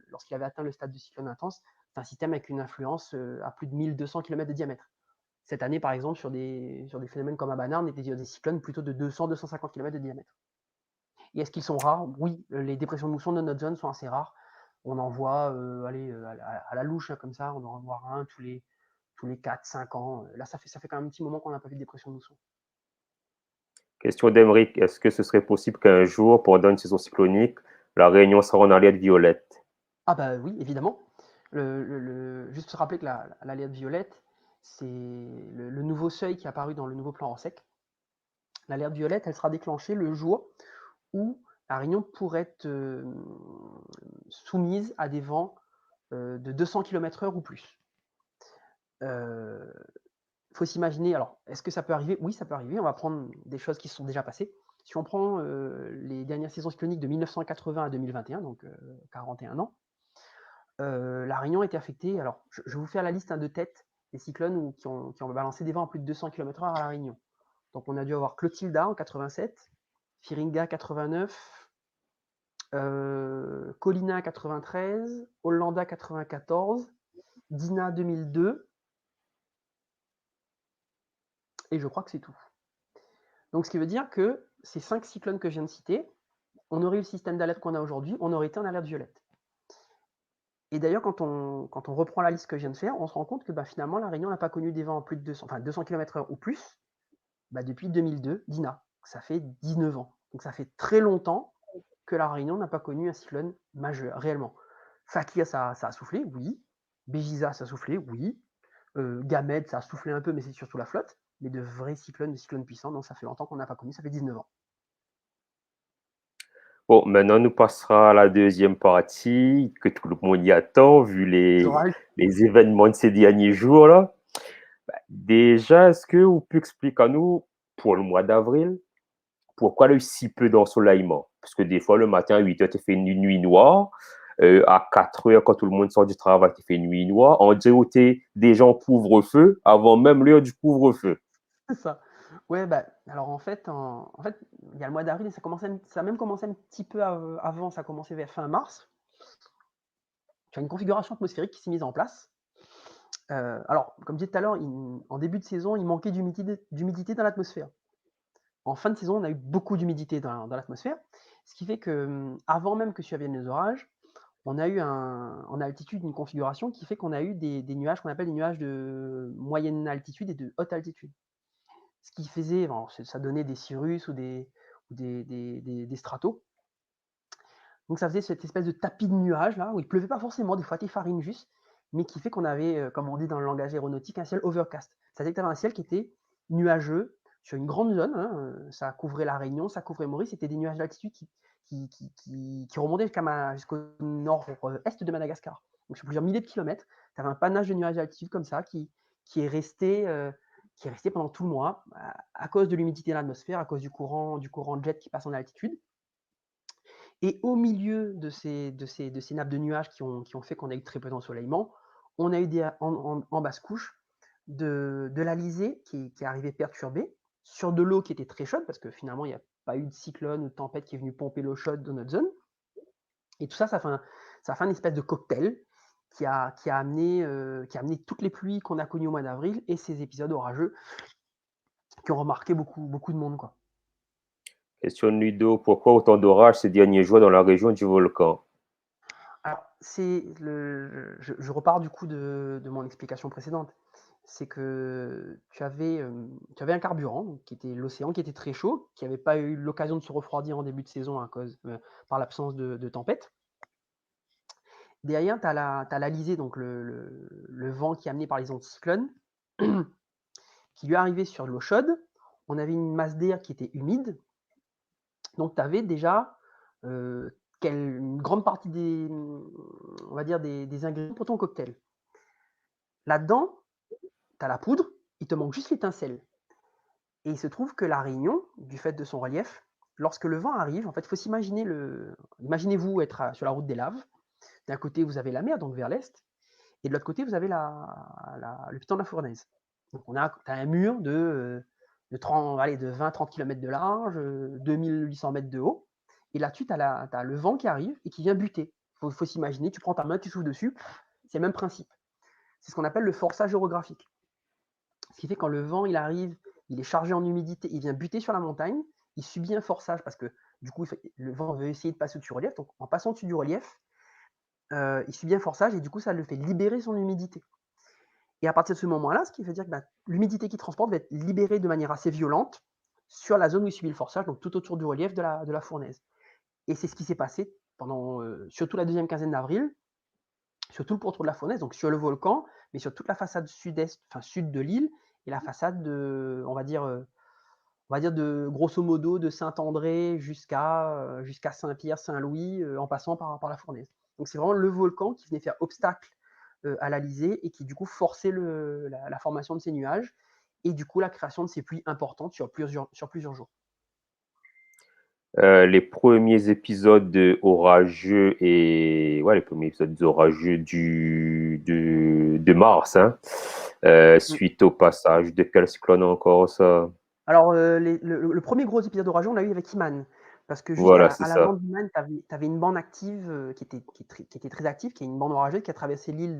lorsqu'il avait atteint le stade de cyclone intense, c'est un système avec une influence à plus de 1200 km de diamètre. Cette année, par exemple, sur des phénomènes comme Abana, on était sur des cyclones plutôt de 200-250 km de diamètre. Et est-ce qu'ils sont rares? Oui, les dépressions de mousson de notre zone sont assez rares. On en voit allez, à la louche, hein, comme ça, on en voit un tous les 4-5 ans. Là, ça fait quand même un petit moment qu'on n'a pas vu de dépression de mousson. Question d'Emeric. Est-ce que ce serait possible qu'un jour, pendant une saison cyclonique, la Réunion sera en alerte violette? Ah bah oui, évidemment. Juste se rappeler que l'alerte violette, c'est le nouveau seuil qui est apparu dans le nouveau plan Orsec. L'alerte violette, elle sera déclenchée le jour où la Réunion pourrait être soumise à des vents de 200 km/h ou plus. Faut s'imaginer alors, est-ce que ça peut arriver? Oui, ça peut arriver. On va prendre des choses qui se sont déjà passées. Si on prend, les dernières saisons cycloniques de 1980 à 2021, donc 41 ans, La Réunion a été affectée alors je vais vous faire la liste, hein, de tête des cyclones qui ont balancé des vents à plus de 200 km/h à La Réunion. Donc on a dû avoir Clotilda en 87, Firinga 89, Colina 93, Hollanda 94, Dina 2002 et je crois que c'est tout. Donc ce qui veut dire que ces 5 cyclones que je viens de citer, on aurait eu le système d'alerte qu'on a aujourd'hui, on aurait été en alerte violette. Et d'ailleurs, quand on reprend la liste que je viens de faire, on se rend compte que finalement, La Réunion n'a pas connu des vents en plus de 200 km/h ou plus depuis 2002, Dina. Ça fait 19 ans. Donc ça fait très longtemps que La Réunion n'a pas connu un cyclone majeur, réellement. Fakia, ça a soufflé, oui. Béjiza, ça a soufflé, oui. Gamed, ça a soufflé un peu, mais c'est surtout la flotte. Mais de vrais cyclones, de cyclones puissants, non, ça fait longtemps qu'on n'a pas connu, ça fait 19 ans. Bon, maintenant, nous passera à la deuxième partie que tout le monde y attend, vu Les orages, les événements de ces derniers jours là. Déjà, est-ce que vous pouvez expliquer à nous, pour le mois d'avril, pourquoi il y a eu si peu d'ensoleillement? Parce que des fois, le matin à 8 heures, tu fais une nuit noire. À 4 heures, quand tout le monde sort du travail, tu fais une nuit noire. On dirait que tu es déjà en couvre-feu avant même l'heure du couvre-feu. c'est ça. Ouais, alors en fait, il y a le mois d'avril et ça a même commencé un petit peu avant, ça a commencé vers fin mars. Tu as une configuration atmosphérique qui s'est mise en place. Alors, comme je disais tout à l'heure, en début de saison, il manquait d'humidité dans l'atmosphère. En fin de saison, on a eu beaucoup d'humidité dans l'atmosphère, ce qui fait que, avant même que surviennent les orages, on a eu en altitude une configuration qui fait qu'on a eu des nuages qu'on appelle des nuages de moyenne altitude et de haute altitude. Ce qui faisait, ça donnait des cirrus ou des stratos. Donc ça faisait cette espèce de tapis de nuages là, où il pleuvait pas forcément, des fois des farines juste, mais qui fait qu'on avait, comme on dit dans le langage aéronautique, un ciel overcast. C'est-à-dire que tu avais un ciel qui était nuageux sur une grande zone, hein, ça couvrait La Réunion, ça couvrait Maurice, c'était des nuages d'altitude qui remontaient jusqu'au nord-est de Madagascar. Donc sur plusieurs milliers de kilomètres, tu avais un panache de nuages d'altitude comme ça qui est resté, pendant tout le mois à cause de l'humidité de l'atmosphère, à cause du courant de jet qui passe en altitude. Et au milieu de ces nappes de nuages qui ont fait qu'on a eu très peu d'ensoleillement, on a eu en basse couche de l'alizé qui est arrivé perturbé sur de l'eau qui était très chaude, parce que finalement, il n'y a pas eu de cyclone ou de tempête qui est venu pomper l'eau chaude dans notre zone. Et tout ça, ça fait une espèce de cocktail qui a amené toutes les pluies qu'on a connues au mois d'avril et ces épisodes orageux qui ont remarqué beaucoup, beaucoup de monde, quoi. Question de Ludo, pourquoi autant d'orages ces derniers jours dans la région du volcan? Alors, je repars du coup de mon explication précédente. C'est que tu avais un carburant, donc, qui était l'océan, qui était très chaud, qui n'avait pas eu l'occasion de se refroidir en début de saison par l'absence de tempête. Derrière, tu as l'Alizé, donc le vent qui est amené par les anticyclones, qui lui est arrivé sur l'eau chaude. On avait une masse d'air qui était humide. Donc, tu avais déjà une grande partie on va dire des ingrédients pour ton cocktail. Là-dedans, tu as la poudre, il te manque juste l'étincelle. Et il se trouve que La Réunion, du fait de son relief, lorsque le vent arrive, en fait, il faut s'imaginer imaginez-vous être sur la route des laves. D'un côté, vous avez la mer, donc vers l'est, et de l'autre côté, vous avez le piton de la Fournaise. Donc, tu as un mur de 20-30 km de large, 2800 mètres de haut. Et là-dessus, tu as le vent qui arrive et qui vient buter. Il faut s'imaginer, tu prends ta main, tu souffles dessus, c'est le même principe. C'est ce qu'on appelle le forçage orographique. Ce qui fait que quand le vent il arrive, il est chargé en humidité, il vient buter sur la montagne, il subit un forçage parce que du coup, le vent veut essayer de passer au-dessus du relief. Donc en passant au-dessus du relief, il subit un forçage et du coup, ça le fait libérer son humidité. Et à partir de ce moment-là, ce qui veut dire que l'humidité qu'il transporte va être libérée de manière assez violente sur la zone où il subit le forçage, donc tout autour du relief de la fournaise. Et c'est ce qui s'est passé pendant surtout la deuxième quinzaine d'avril, sur tout le pourtour de la fournaise, donc sur le volcan, mais sur toute la façade sud-est, enfin sud de l'île, et la façade on va dire de grosso modo de Saint-André jusqu'à Saint-Pierre, Saint-Louis, en passant par la fournaise. Donc c'est vraiment le volcan qui venait faire obstacle à l'Alizé et qui du coup forçait la formation de ces nuages et du coup la création de ces pluies importantes sur plusieurs jours. Les premiers épisodes orageux et ouais, les premiers épisodes orageux de mars, hein, Mm. suite au passage de quel cyclone encore ça? Alors le premier gros épisode orageux, on l'a eu avec Iman. Parce que juste Voilà, c'est à ça. l'avant d'Iman, tu avais une bande active qui était très active, qui est une bande orageuse qui a traversé l'île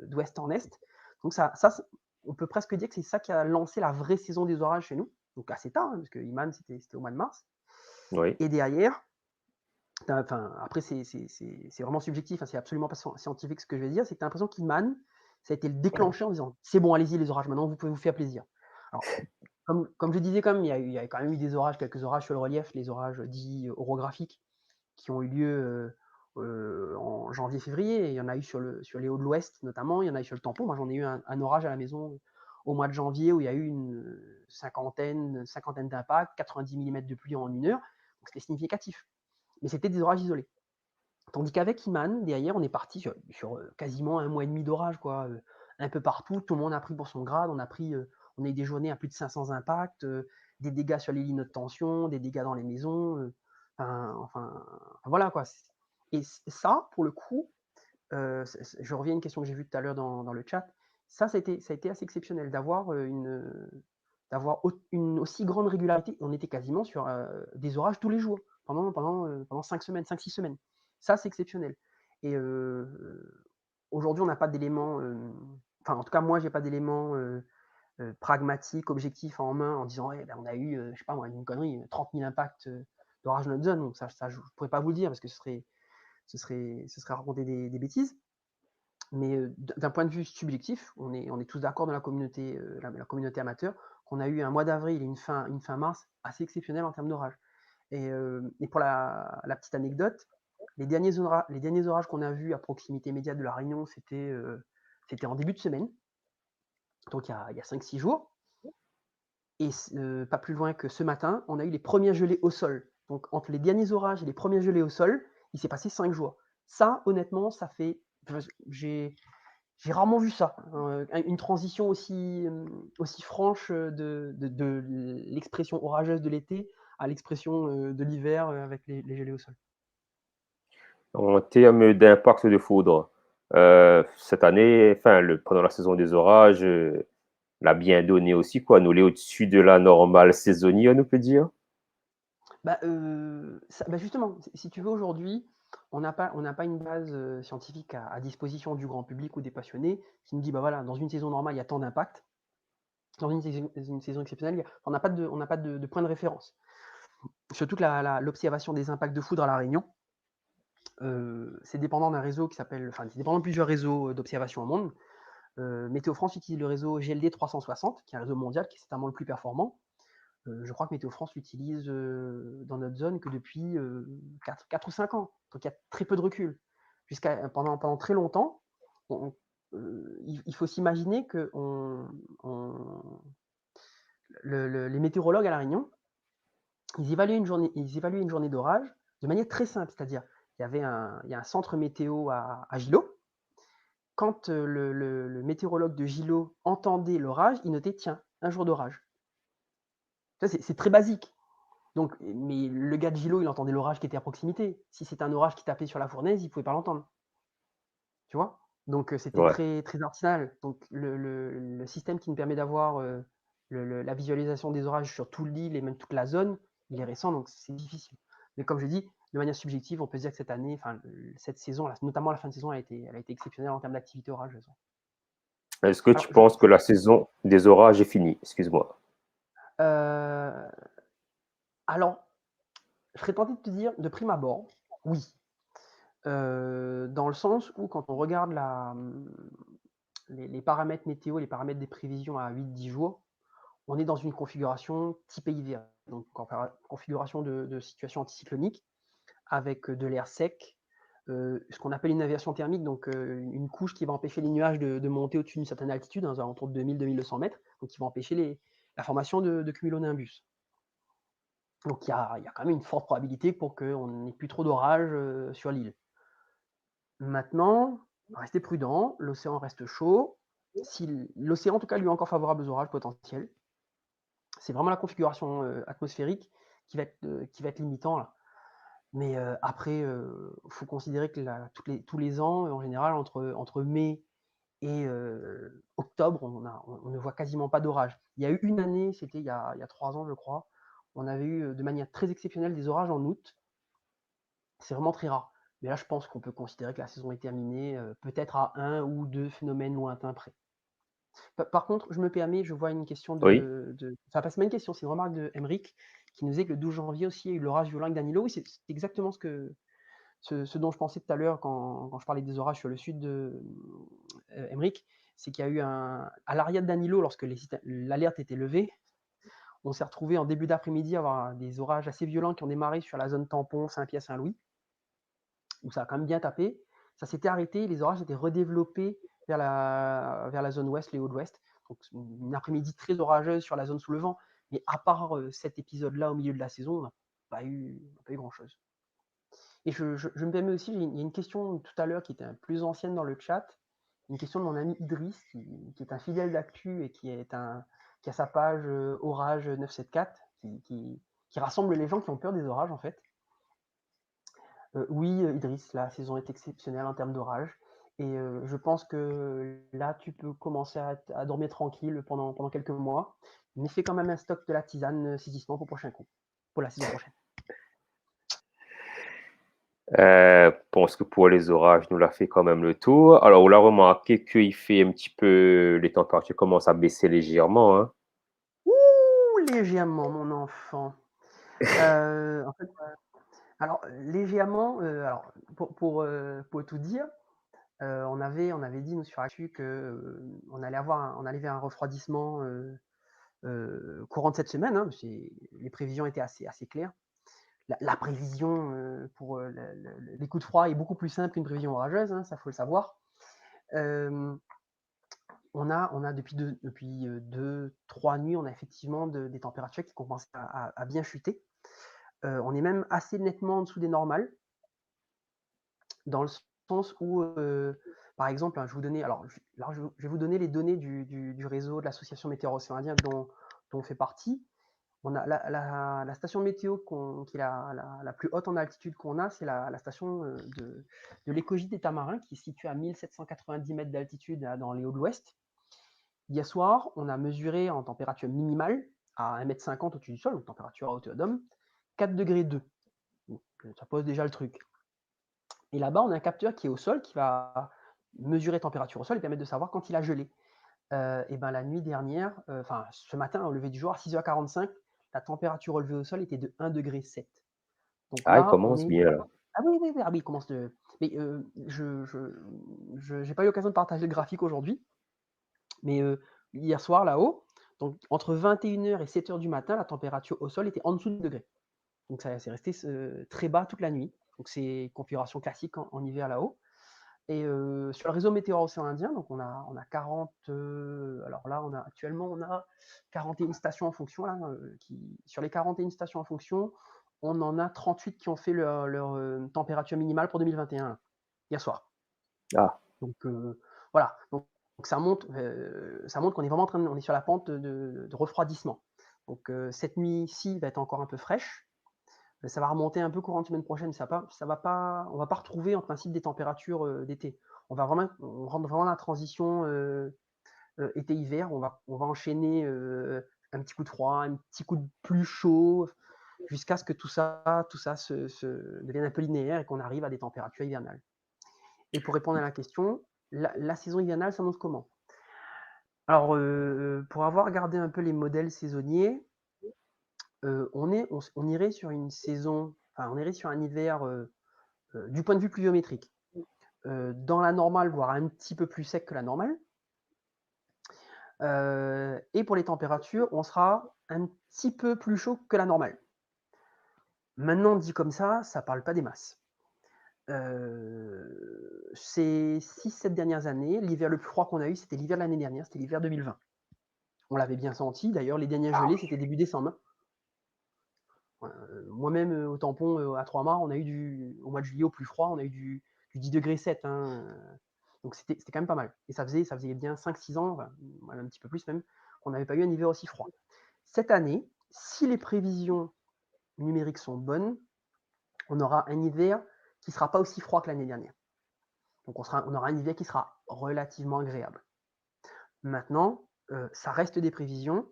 d'ouest en est. Donc on peut presque dire que c'est ça qui a lancé la vraie saison des orages chez nous. Donc assez tard, hein, parce que Iman, c'était au mois de mars. Oui, Et derrière, enfin, après, c'est vraiment subjectif, hein, c'est absolument pas scientifique ce que je vais dire, c'est que tu as l'impression qu'Iman, ça a été le déclencheur en disant c'est bon, allez-y les orages, maintenant vous pouvez vous faire plaisir. Alors, comme je disais, il y a quand même eu des orages, quelques orages sur le relief, les orages dits orographiques qui ont eu lieu en janvier-février. Il y en a eu sur les hauts de l'Ouest notamment, il y en a eu sur le Tampon. Moi, j'en ai eu un orage à la maison au mois de janvier où il y a eu une cinquantaine d'impacts, 90 mm de pluie en une heure. Donc c'était significatif. Mais c'était des orages isolés. Tandis qu'avec Iman, derrière, on est parti sur quasiment un mois et demi d'orage, quoi. Un peu partout, tout le monde a pris pour son grade. On a eu des journées à plus de 500 impacts, des dégâts sur les lignes de tension, des dégâts dans les maisons. Voilà, quoi. Et ça, pour le coup, je reviens à une question que j'ai vue tout à l'heure dans le chat. Ça a été assez exceptionnel d'avoir une aussi grande régularité. On était quasiment sur des orages tous les jours pendant 5 semaines, 5-6 semaines. Ça, c'est exceptionnel. Et aujourd'hui, on n'a pas d'éléments, enfin, en tout cas, moi, j'ai pas d'éléments pragmatiques, objectifs en main en disant, ouais, ben, on a eu, je sais pas moi, une connerie, 30 000 impacts d'orage dans notre zone. Donc, ça, je ne pourrais pas vous le dire parce que ce serait raconter des bêtises. Mais d'un point de vue subjectif, on est tous d'accord dans la communauté amateur qu'on a eu un mois d'avril et une fin mars assez exceptionnel en termes d'orage. Et pour la petite anecdote, les derniers orages qu'on a vus à proximité immédiate de la Réunion, c'était en début de semaine, donc il y a 5-6 jours. Et pas plus loin que ce matin, on a eu les premières gelées au sol. Donc entre les derniers orages et les premières gelées au sol, il s'est passé 5 jours. Ça, honnêtement, ça fait. J'ai rarement vu ça, une transition aussi franche de l'expression orageuse de l'été à l'expression de l'hiver avec les gelées au sol. en termes d'impact de foudre, cette année, enfin, pendant la saison des orages, l'a bien donné aussi, quoi. Nous, est au-dessus de la normale saisonnière, on peut dire. Justement, si tu veux, aujourd'hui, on n'a pas une base scientifique à disposition du grand public ou des passionnés qui nous dit, bah voilà, dans une saison normale, il y a tant d'impact, dans une saison exceptionnelle, on n'a pas de point de référence. Surtout que l'observation des impacts de foudre à La Réunion, c'est dépendant d'un réseau c'est dépendant de plusieurs réseaux d'observation au monde. Météo France utilise le réseau GLD 360, qui est un réseau mondial qui est certainement le plus performant. Je crois que Météo France l'utilise dans notre zone que depuis 4 ou 5 ans. Donc il y a très peu de recul. Pendant très longtemps, il faut s'imaginer que les météorologues à La Réunion, ils évaluaient une journée d'orage de manière très simple. C'est-à-dire, il y a un centre météo à Gillot. Quand le météorologue de Gillot entendait l'orage, il notait, tiens, un jour d'orage. C'est très basique. Donc, mais le gars de Gillot, il entendait l'orage qui était à proximité. Si c'était un orage qui tapait sur la fournaise, il ne pouvait pas l'entendre. Tu vois. Donc, c'était Ouais. très, très artisanal. Donc, le système qui nous permet d'avoir la visualisation des orages sur tout l'île et même toute la zone, il est récent, donc c'est difficile. Mais comme je dis, de manière subjective, on peut se dire que cette année, enfin, cette saison, notamment la fin de saison, elle a été exceptionnelle en termes d'activité orageuse. Est-ce que Alors, tu penses que la saison des orages est finie? Excuse-moi. euh, alors, je serais tenté de te dire, de prime abord, oui. Dans le sens où quand on regarde les paramètres météo, les paramètres des prévisions à 8-10 jours, on est dans une configuration type hiver, donc configuration de situation anticyclonique, avec de l'air sec, ce qu'on appelle une inversion thermique, donc une couche qui va empêcher les nuages de monter au-dessus d'une certaine altitude, aux alentours de 2000-2200 mètres, donc qui va empêcher la formation de cumulonimbus. Donc il y a quand même une forte probabilité pour qu'on n'ait plus trop d'orage sur l'île. Maintenant, Restez prudent, l'océan reste chaud. Si l'océan, en tout cas, lui est encore favorable aux orages potentiels. C'est vraiment la configuration atmosphérique qui va être limitant là. Mais après, faut considérer que tous les ans, en général, entre mai et octobre, on ne voit quasiment pas d'orage. Il y a eu une année, c'était il y a 3 ans, je crois, on avait eu de manière très exceptionnelle des orages en août. C'est vraiment très rare. Mais là, je pense qu'on peut considérer que la saison est terminée, peut-être à un ou deux phénomènes lointains près. Par contre, je me permets, je vois une question Oui, enfin, pas, c'est pas une question, c'est une remarque de Emric qui nous dit que le 12 janvier aussi, il y a eu l'orage violent avec Danilo. Oui, c'est exactement ce dont je pensais tout à l'heure quand je parlais des orages sur le sud de Emric. C'est qu'il y a eu à l'arrière de Danilo, lorsque l'alerte était levée, on s'est retrouvé en début d'après-midi à avoir des orages assez violents qui ont démarré sur la zone tampon Saint-Pierre-Saint-Louis, où ça a quand même bien tapé. Ça s'était arrêté, les orages étaient redéveloppés vers la zone ouest, les Hauts-de-Ouest. Donc une après-midi très orageuse sur la zone sous le vent. Mais à part cet épisode-là au milieu de la saison, on n'a pas eu grand-chose. Et je me permets aussi, il y a une question tout à l'heure qui était plus ancienne dans le chat, une question de mon ami Idriss, qui est un fidèle d'actu et qui a sa page Orage 974, qui rassemble les gens qui ont peur des orages en fait. Oui, Idriss, la saison est exceptionnelle en termes d'orage. Et je pense que là, tu peux commencer à dormir tranquille pendant quelques mois. Mais fais quand même un stock de la tisane saisissement pour prochain coup, pour la saison prochaine. pense que pour les orages, nous l'a fait quand même le tour. Alors, on a remarqué qu'il fait un petit peu, les températures commencent à baisser légèrement, hein. Ouh, légèrement, mon enfant. En fait, alors légèrement, alors pour tout dire, on avait dit nous sur Actu que on allait vers un refroidissement courant de cette semaine. Hein, les prévisions étaient assez claires. La prévision pour les coups de froid est beaucoup plus simple qu'une prévision orageuse, hein, ça faut le savoir. Euh, on a depuis 2, 3 nuits, on a effectivement des températures qui commencent à bien chuter. On est même assez nettement en dessous des normales, dans le sens où, par exemple, hein, je vais vous donner les données du réseau de l'association météo océan Indien dont on fait partie. On a la station météo qui est la plus haute en altitude qu'on a, c'est la station de l'écogite des Tamarins, qui est située à 1790 mètres d'altitude dans les Hauts-de-l'Ouest. Hier soir, on a mesuré en température minimale, à 1,50 m au-dessus du sol, donc température à hauteur d'homme, 4 degrés 2. Donc, ça pose déjà le truc. Et là-bas, on a un capteur qui est au sol, qui va mesurer température au sol et permettre de savoir quand il a gelé. Et ben la nuit dernière, enfin ce matin au lever du jour, à 6h45, la température relevée au sol était de 1,7 degré. Donc Ah, il là, on commence est. bien, là. Ah oui, oui, oui, ah oui, il commence de. Mais j'ai pas eu l'occasion de partager le graphique aujourd'hui, mais hier soir là-haut, donc entre 21h et 7h du matin, la température au sol était en dessous de degrés. Donc ça c'est resté très bas toute la nuit. Donc c'est configuration classique en hiver là-haut. Et sur le réseau météo océan Indien, donc on a 40, alors là actuellement on a 41 stations en fonction là, sur les 41 stations en fonction, on en a 38 qui ont fait leur température minimale pour 2021 hier soir. Ah, Donc voilà, donc ça montre qu'on est vraiment on est sur la pente de refroidissement. Donc cette nuit-ci va être encore un peu fraîche. Ça va remonter un peu courant de semaine prochaine. On va pas retrouver en principe des températures d'été. On rentre vraiment dans la transition été-hiver. On va enchaîner un petit coup de froid, un petit coup de plus chaud, jusqu'à ce que tout ça devienne un peu linéaire et qu'on arrive à des températures hivernales. Et pour répondre à la question, la saison hivernale s'annonce comment? Alors, pour avoir regardé un peu les modèles saisonniers, on irait sur une saison, enfin, on irait sur un hiver du point de vue pluviométrique, dans la normale, voire un petit peu plus sec que la normale. Et pour les températures, on sera un petit peu plus chaud que la normale. Maintenant, dit comme ça ne parle pas des masses. Ces 6-7 dernières années, l'hiver le plus froid qu'on a eu, c'était l'hiver de l'année dernière, c'était l'hiver 2020. On l'avait bien senti, d'ailleurs, les dernières gelées, c'était début décembre. Moi-même, au tampon, à Trois-Mâts, au mois de juillet, au plus froid, on a eu du 10 degrés 7. Hein. Donc c'était quand même pas mal. Et ça faisait bien 5-6 ans, enfin, un petit peu plus même, qu'on n'avait pas eu un hiver aussi froid. Cette année, si les prévisions numériques sont bonnes, on aura un hiver qui ne sera pas aussi froid que l'année dernière. Donc on aura un hiver qui sera relativement agréable. Maintenant, ça reste des prévisions,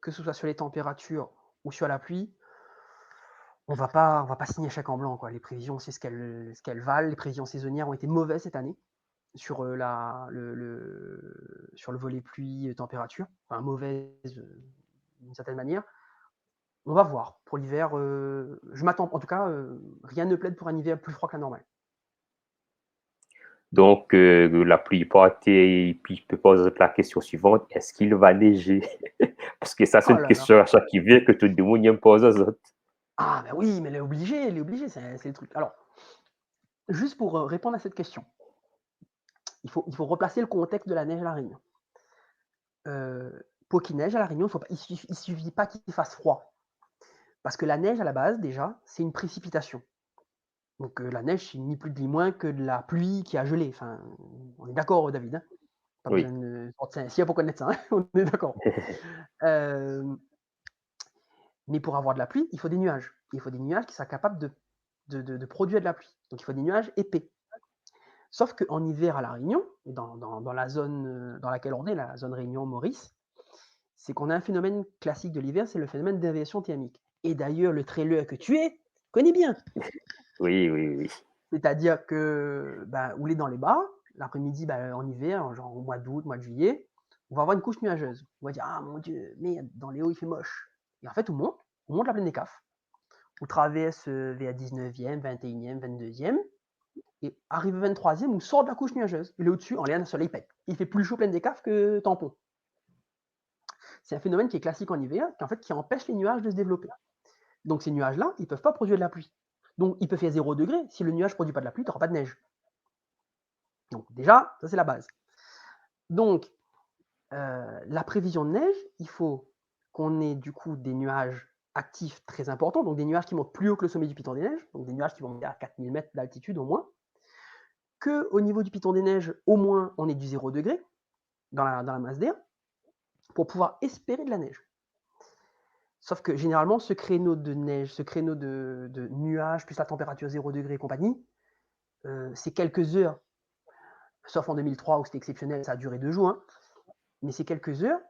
que ce soit sur les températures ou sur la pluie. On va pas signer chèque en blanc, quoi. Les prévisions, c'est ce qu'elles valent. Les prévisions saisonnières ont été mauvaises cette année sur sur le volet pluie température, enfin mauvaise d'une certaine manière. On va voir pour l'hiver. Je m'attends, en tout cas, rien ne plaide pour un hiver plus froid que la normale. Donc, la plupart, et puis je peux poser la question suivante, est-ce qu'il va neiger? Parce que ça, c'est Oh une là là. question à chaque hiver que tout le monde me pose aux autres. Ah ben oui, mais elle est obligée, c'est le truc. Alors, juste pour répondre à cette question, il faut replacer le contexte de la neige à La Réunion. Pour qu'il neige à La Réunion, il suffit pas qu'il fasse froid. Parce que la neige, à la base, déjà, c'est une précipitation. Donc la neige, c'est ni plus ni moins que de la pluie qui a gelé. Enfin, on est d'accord, David, hein? Pas besoin Oui. de sortir un SIA pour connaître ça, hein? On est d'accord. Euh, mais pour avoir de la pluie, il faut des nuages. Il faut des nuages qui soient capables de produire de la pluie. Donc il faut des nuages épais. Sauf qu'en hiver à La Réunion, et dans la zone dans laquelle on est, la zone Réunion-Maurice, c'est qu'on a un phénomène classique de l'hiver, c'est le phénomène d'inversion thermique. Et d'ailleurs, le trailer que tu es connais bien. Oui, oui, oui. C'est-à-dire que, bah, où il est dans les bas, l'après-midi, bah, en hiver, genre au mois d'août, mois de juillet, on va avoir une couche nuageuse. On va dire, ah mon Dieu, mais dans les hauts, il fait moche. Et en fait, on monte la plaine des CAF. On traverse vers 19e, 21e, 22e, et arrive 23e, on sort de la couche nuageuse. Il est au-dessus, en l'air, le soleil pète. Il fait plus chaud plaine des CAF que tampon. C'est un phénomène qui est classique en hiver, qui empêche les nuages de se développer. Donc ces nuages-là, ils ne peuvent pas produire de la pluie. Donc il peut faire 0 degré. Si le nuage ne produit pas de la pluie, tu n'auras pas de neige. Donc déjà, ça c'est la base. Donc la prévision de neige, il faut qu'on ait du coup des nuages actifs très importants, donc des nuages qui montent plus haut que le sommet du Piton des Neiges, donc des nuages qui vont monter à 4000 mètres d'altitude au moins, qu'au niveau du Piton des Neiges, au moins on ait du 0 degré dans la masse d'air, pour pouvoir espérer de la neige. Sauf que généralement, ce créneau de neige, ce créneau de nuages, plus la température 0 degré et compagnie, c'est quelques heures, sauf en 2003 où c'était exceptionnel, ça a duré 2 jours, hein, mais c'est quelques heures,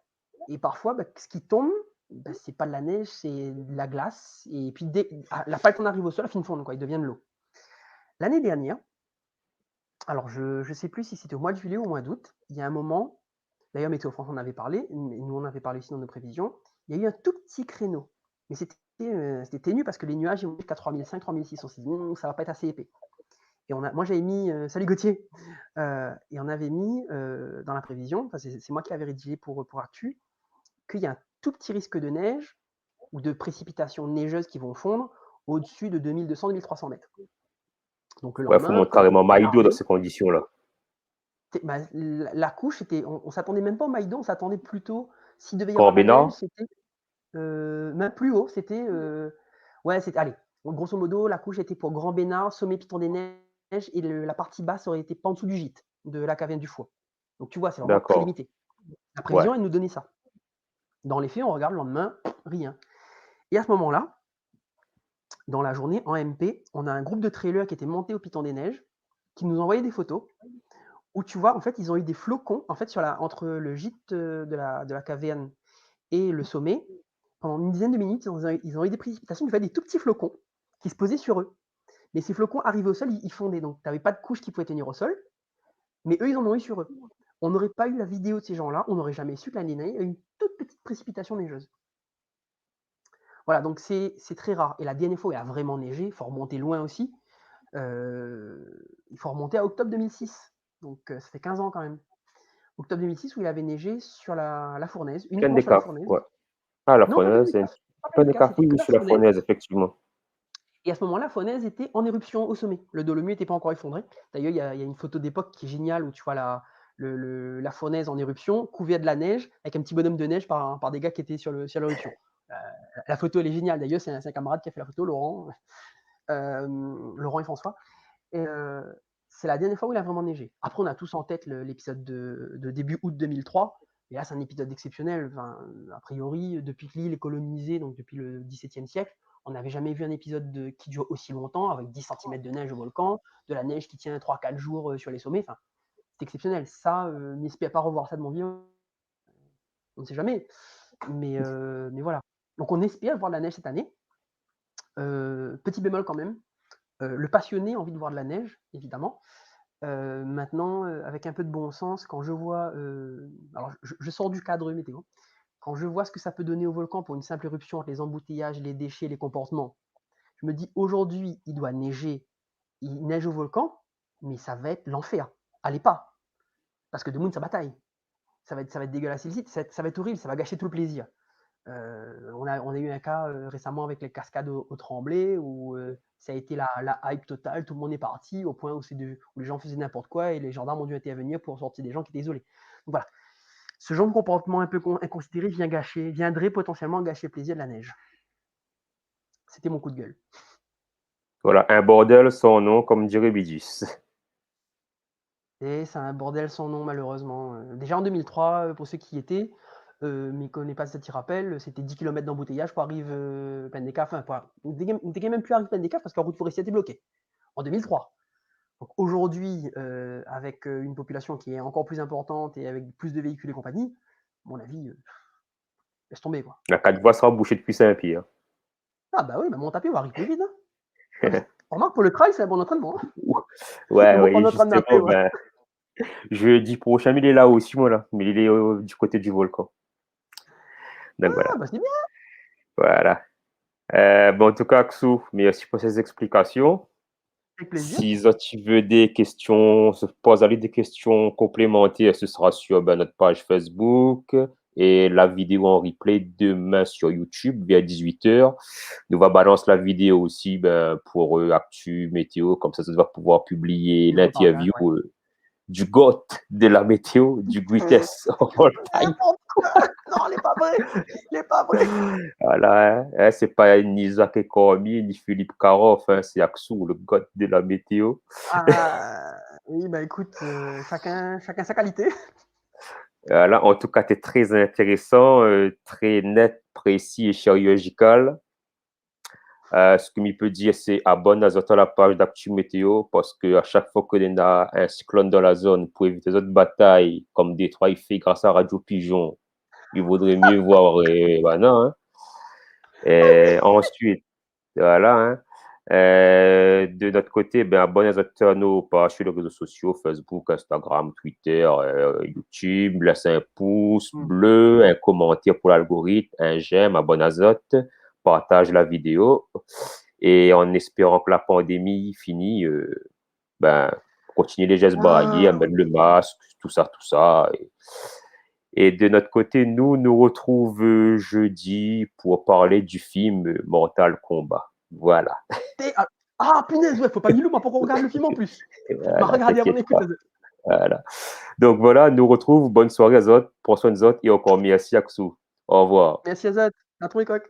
et parfois, bah, ce qui tombe, bah, c'est pas de la neige, c'est de la glace, et puis la pale qu'on arrive au sol, elle finit de fondre, quoi, il devient de l'eau. L'année dernière, alors je ne sais plus si c'était au mois de juillet ou au mois d'août, il y a un moment, d'ailleurs Météo France en avait parlé, nous on avait parlé aussi dans nos prévisions, il y a eu un tout petit créneau, mais c'était ténu parce que les nuages ils vont jusqu'à 3005, 3006, on s'est dit ça va pas être assez épais. Et moi j'avais mis, salut Gauthier, et on avait mis dans la prévision, c'est moi qui l'avais rédigé pour Actu, qu'il y a un tout petit risque de neige ou de précipitations neigeuses qui vont fondre au-dessus de 2200-2300 mètres. Donc le Ouais, il faut lendemain, monter carrément on a Maïdo dans regardé, ces conditions-là. bah, la couche, on s'attendait même pas au Maïdo, on s'attendait plutôt, s'il devait y avoir de la neige, Corbénard, c'était même plus haut, ouais, allez, grosso modo, la couche était pour Grand Bénard, sommet Piton des Neiges, et la partie basse aurait été pas en dessous du gîte, de la caverne du Foix. Donc tu vois, c'est vraiment très d'accord. limité. La Ouais. prévision, elle nous donnait ça. Dans les faits, on regarde le lendemain, rien. Et à ce moment-là, dans la journée, en MP, on a un groupe de trailers qui était monté au Piton des Neiges, qui nous envoyait des photos, où tu vois, en fait, ils ont eu des flocons, en fait, entre le gîte de la caverne et le sommet. Pendant une dizaine de minutes, ils ont eu des précipitations, tu vois, des tout petits flocons qui se posaient sur eux. Mais ces flocons arrivaient au sol, ils fondaient. Donc, tu n'avais pas de couche qui pouvait tenir au sol, mais eux, ils en ont eu sur eux. On n'aurait pas eu la vidéo de ces gens-là, on n'aurait jamais su que l'année dernière, il y a eu une toute petite précipitation neigeuse. Voilà, donc c'est très rare. Et la dernière fois où il a vraiment neigé, il faut remonter loin aussi. Il faut remonter à octobre 2006. Donc, ça fait 15 ans quand même. Octobre 2006 où il avait neigé sur la fournaise, Plein uniquement des sur la CAF, fournaise. ouais. Ah, la Non, pas plein fournaise, de c'est CAF. Pas plein plein de des CAF, CAF, c'était oui, que oui, la sur la fournaise. fournaise, effectivement. Et à ce moment-là, la fournaise était en éruption au sommet. Le Dolomieu n'était pas encore effondré. D'ailleurs, il y a une photo d'époque qui est géniale où tu vois la fournaise en éruption, couverte de la neige, avec un petit bonhomme de neige par des gars qui étaient sur l'éruption. La photo, elle est géniale. D'ailleurs, c'est un camarade qui a fait la photo, Laurent et François. Et, c'est la dernière fois où il a vraiment neigé. Après, on a tous en tête l'épisode de début août 2003. Et là, c'est un épisode exceptionnel. Enfin, a priori, depuis que l'île est colonisée, donc depuis le XVIIe siècle, on n'avait jamais vu un épisode qui dure aussi longtemps, avec 10 cm de neige au volcan, de la neige qui tient 3-4 jours sur les sommets. Enfin, c'est exceptionnel. Ça, n'espère pas revoir ça de mon vivant. On ne sait jamais. Mais voilà. Donc, on espère voir de la neige cette année. Petit bémol quand même. Le passionné a envie de voir de la neige, évidemment. Maintenant, avec un peu de bon sens, quand je vois, alors je sors du cadre météo, quand je vois ce que ça peut donner au volcan pour une simple éruption entre les embouteillages, les déchets, les comportements, je me dis aujourd'hui, il doit neiger, il neige au volcan, mais ça va être l'enfer. Allez pas, parce que demain, ça bataille. Ça va être dégueulasse illicite, ça va être horrible, ça va gâcher tout le plaisir. On a eu un cas récemment avec les cascades au Tremblay où ça a été la hype totale, tout le monde est parti au point où les gens faisaient n'importe quoi et les gendarmes ont dû intervenir pour sortir des gens qui étaient isolés. Donc voilà, ce genre de comportement un peu inconsidéré viendrait potentiellement gâcher le plaisir de la neige. C'était mon coup de gueule. Voilà, un bordel sans nom, comme dirait Bidis. Et c'est un bordel sans nom, malheureusement. Déjà en 2003, pour ceux qui y étaient, mais qui ne connaissent pas cet rappel, c'était 10 km d'embouteillage pour arriver Pen des Caves. Enfin, on n'était même plus arrivé Pen des Caves parce que la route forestière était bloquée en 2003. Donc aujourd'hui, avec une population qui est encore plus importante et avec plus de véhicules et compagnie, à mon avis, laisse tomber, quoi. La 4 voies sera bouchée depuis Saint-Pierre. Ah bah oui, bah mon tapis va arriver plus vite. Hein. Remarque, pour le trail, c'est un bon entraînement. Hein. Ouais, On oui, est en train de napper, justement, ouais. ben, jeudi prochain, mais il est là aussi, moi, là. Mais il est du côté du volcan. Donc Ah voilà. bah c'est bien, Voilà. Bon, en tout cas, Axou, merci pour ces explications. avec plaisir. Si tu veux des questions, se pose des questions complémentaires, ce sera sur notre page Facebook et la vidéo en replay demain sur YouTube vers 18h. Nous va balancer la vidéo aussi pour Actu Météo, comme ça va pouvoir publier Et on repartage, l'interview ouais. du GOAT de la météo, du greatest of all time. Non, il n'est pas vrai. Il n'est pas vrai. Voilà, hein, c'est pas ni Isaac Cormier, ni Philippe Caroff, hein, c'est Axou, le GOAT de la météo. Ah, oui, bah écoute, chacun sa qualité. Là, en tout cas, tu es très intéressant, très net, précis et chirurgical. Ce que je peux dire, c'est abonne à la page d'Actu Météo parce qu'à chaque fois que y a un cyclone dans la zone pour éviter les autres batailles, comme Détroit, il fait grâce à Radio Pigeon, il vaudrait mieux voir non, hein. Et ensuite, voilà, hein. De notre côté, abonnez-vous à nos pages sur les réseaux sociaux, Facebook, Instagram, Twitter, YouTube, laissez un pouce bleu, un commentaire pour l'algorithme, un j'aime, abonnez-vous, partage la vidéo. Et en espérant que la pandémie finisse, continuez les gestes barrières, à mettre le masque, tout ça, tout ça. Et de notre côté, nous retrouvons jeudi pour parler du film Mortal Kombat. Voilà. Ah, punaise, ouais, faut pas m'y louper pour qu'on regarde le film en plus. M'a Voilà, regardé avant t'inquiète d'écouter. pas. Voilà. Donc voilà, nous retrouvons. Bonne soirée à autres. Prends soin des autres et encore merci Axou. Au revoir. Merci Azat. À ton écoque.